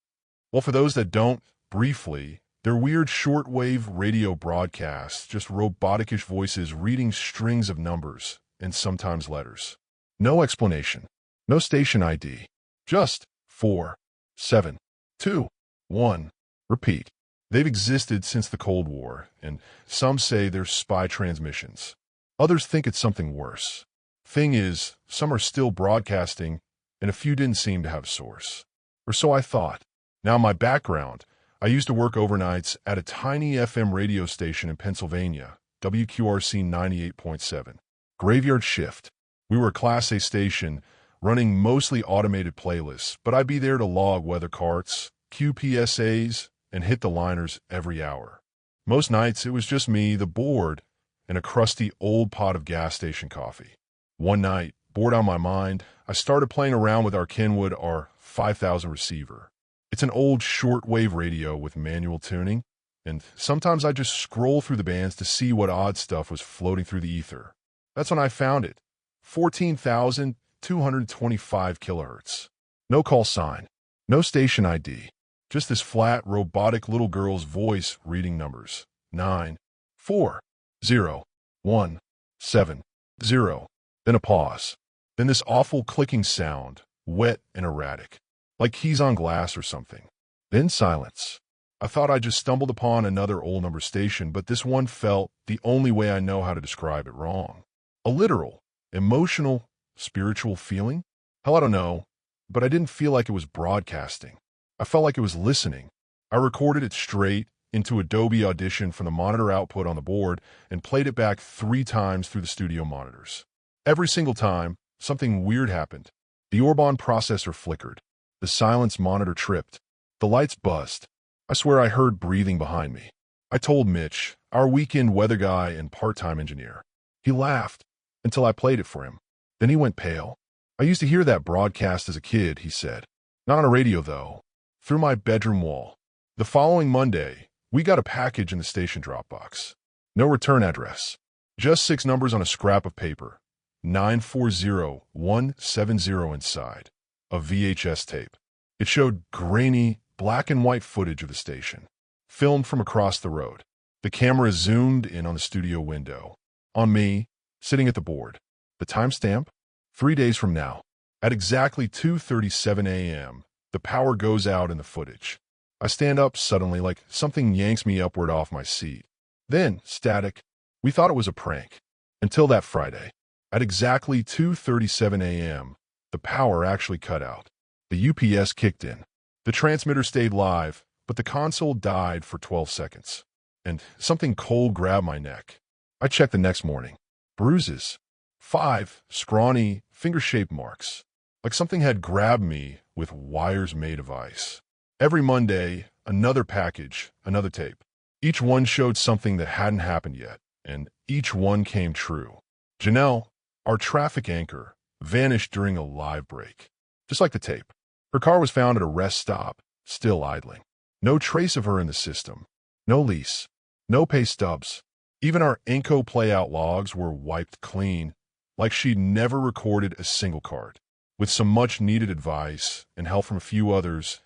[SPEAKER 1] Well, for those that don't, briefly, they're weird shortwave radio broadcasts, just roboticish voices reading strings of numbers and sometimes letters. No explanation. No station ID. Just 4, 7, 2, 1. Repeat. They've existed since the Cold War, and some say they're spy transmissions. Others think it's something worse. Thing is, some are still broadcasting, and a few didn't seem to have a source. Or so I thought. Now my background, I used to work overnights at a tiny FM radio station in Pennsylvania, WQRC 98.7. Graveyard shift. We were a Class A station, running mostly automated playlists, but I'd be there to log weather carts, cue PSAs, and hit the liners every hour. Most nights, it was just me, the board, and a crusty old pot of gas station coffee. One night, bored on my mind, I started playing around with our Kenwood R5000 receiver. It's an old shortwave radio with manual tuning, and sometimes I just scroll through the bands to see what odd stuff was floating through the ether. That's when I found it. 14,225 kilohertz. No call sign. No station ID. Just this flat, robotic little girl's voice reading numbers. 9, 4, 0, 1, 7, 0. Then a pause. Then this awful clicking sound, wet and erratic, like keys on glass or something. Then silence. I thought I just stumbled upon another old number station, but this one felt the only way I know how to describe it wrong. A literal, emotional, spiritual feeling? Hell, I don't know, but I didn't feel like it was broadcasting. I felt like it was listening. I recorded it straight into Adobe Audition from the monitor output on the board and played it back 3 times through the studio monitors. Every single time, something weird happened. The Orban processor flickered. The silence monitor tripped. The lights buzzed. I swear I heard breathing behind me. I told Mitch, our weekend weather guy and part-time engineer. He laughed until I played it for him. Then he went pale. I used to hear that broadcast as a kid, he said. Not on a radio, though. Through my bedroom wall. The following Monday, we got a package in the station drop box. No return address. Just 6 numbers on a scrap of paper. 940170 inside. A VHS tape. It showed grainy, black and white footage of the station. Filmed from across the road. The camera zoomed in on the studio window. On me, sitting at the board. The timestamp? 3 days from now. At exactly 2:37 a.m., the power goes out in the footage. I stand up suddenly like something yanks me upward off my seat. Then, static. We thought it was a prank. Until that Friday. At exactly 2:37 a.m., the power actually cut out. The UPS kicked in. The transmitter stayed live, but the console died for 12 seconds. And something cold grabbed my neck. I checked the next morning. Bruises. 5 scrawny, finger-shaped marks. Like something had grabbed me with wires made of ice. Every Monday, another package, another tape. Each one showed something that hadn't happened yet, and each one came true. Janelle, our traffic anchor, vanished during a live break. Just like the tape. Her car was found at a rest stop, still idling. No trace of her in the system. No lease. No pay stubs. Even our Enco playout logs were wiped clean, like she'd never recorded a single card. With some much-needed advice and help from a few others,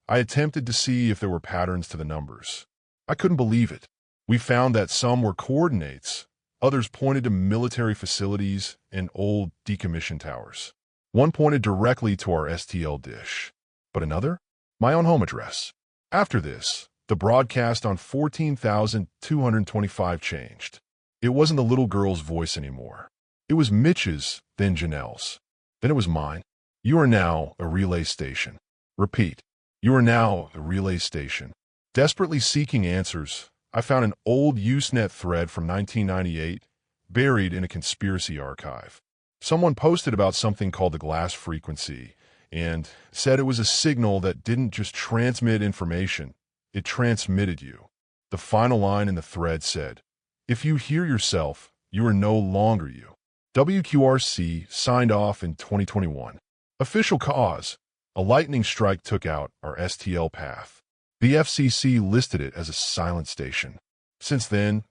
[SPEAKER 1] I attempted to see if there were patterns to the numbers. I couldn't believe it. We found that some were coordinates, others pointed to military facilities and old decommissioned towers. One pointed directly to our STL dish, but another? My own home address. After this, the broadcast on 14,225 changed. It wasn't the little girl's voice anymore. It was Mitch's, then Janelle's. Then it was mine. You are now a relay station. Repeat. You are now a relay station. Desperately seeking answers, I found an old Usenet thread from 1998 buried in a conspiracy archive. Someone posted about something called the glass frequency and said it was a signal that didn't just transmit information, it transmitted you. The final line in the thread said, "If you hear yourself, you are no longer you." WQRC signed off in 2021. Official cause: a lightning strike took out our STL path. The FCC listed it as a silent station. Since then,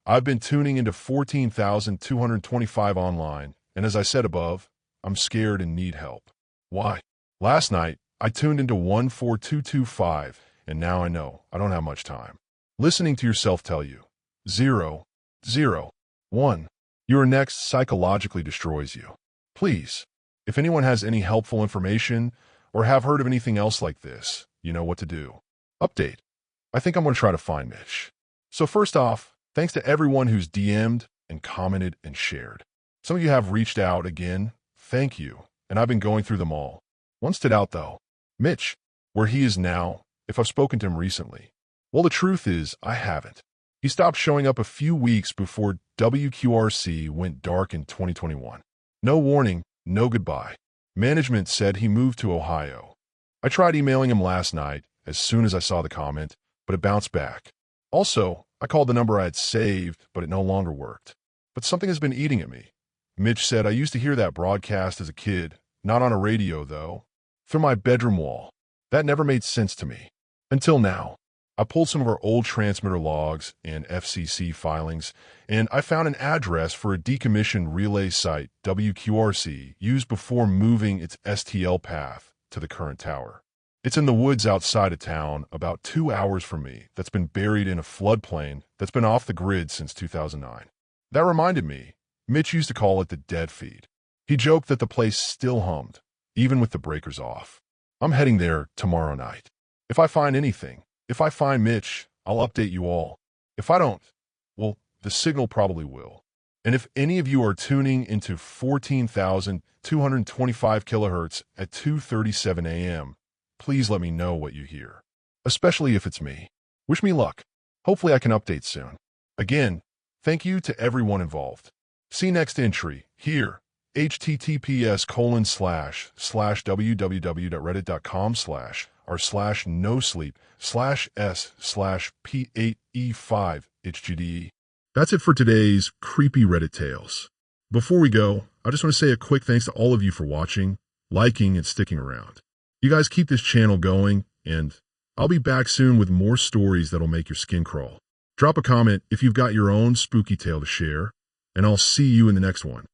[SPEAKER 1] I've been tuning into 14,225 online, and as I said above, I'm scared and need help. Why? Last night, I tuned into 14225, and now I know I don't have much time. Listening to yourself tell you, 0, 0, 1, your next psychologically destroys you. Please, if anyone has any helpful information or have heard of anything else like this, you know what to do. Update. I think I'm going to try to find Mitch. So first off, thanks to everyone who's DM'd and commented and shared. Some of you have reached out again. Thank you. And I've been going through them all. One stood out though. Mitch, where he is now, if I've spoken to him recently. Well, the truth is, I haven't. He stopped showing up a few weeks before WQRC went dark in 2021. No warning, no goodbye. Management said he moved to Ohio. I tried emailing him last night as soon as I saw the comment, but it bounced back. Also, I called the number I had saved, but it no longer worked. But something has been eating at me. Mitch said I used to hear that broadcast as a kid, not on a radio though, through my bedroom wall. That never made sense to me. Until now. I pulled some of our old transmitter logs and FCC filings, and I found an address for a decommissioned relay site WQRC used before moving its STL path to the current tower. It's in the woods outside of town, about 2 hours from me, that's been buried in a floodplain that's been off the grid since 2009. That reminded me, Mitch used to call it the dead feed. He joked that the place still hummed, even with the breakers off. I'm heading there tomorrow night. If I find anything, if I find Mitch, I'll update you all. If I don't, well, the signal probably will. And if any of you are tuning into 14,225 kilohertz at 2:37 a.m., please let me know what you hear, especially if it's me. Wish me luck. Hopefully I can update soon. Again, thank you to everyone involved. See next entry here, https://www.reddit.com/r/nosleep/s/p8e5hgde. That's it for today's creepy Reddit tales. Before we go, I just want to say a quick thanks to all of you for watching, liking, and sticking around. You guys keep this channel going, and I'll be back soon with more stories that'll make your skin crawl. Drop a comment if you've got your own spooky tale to share, and I'll see you in the next one.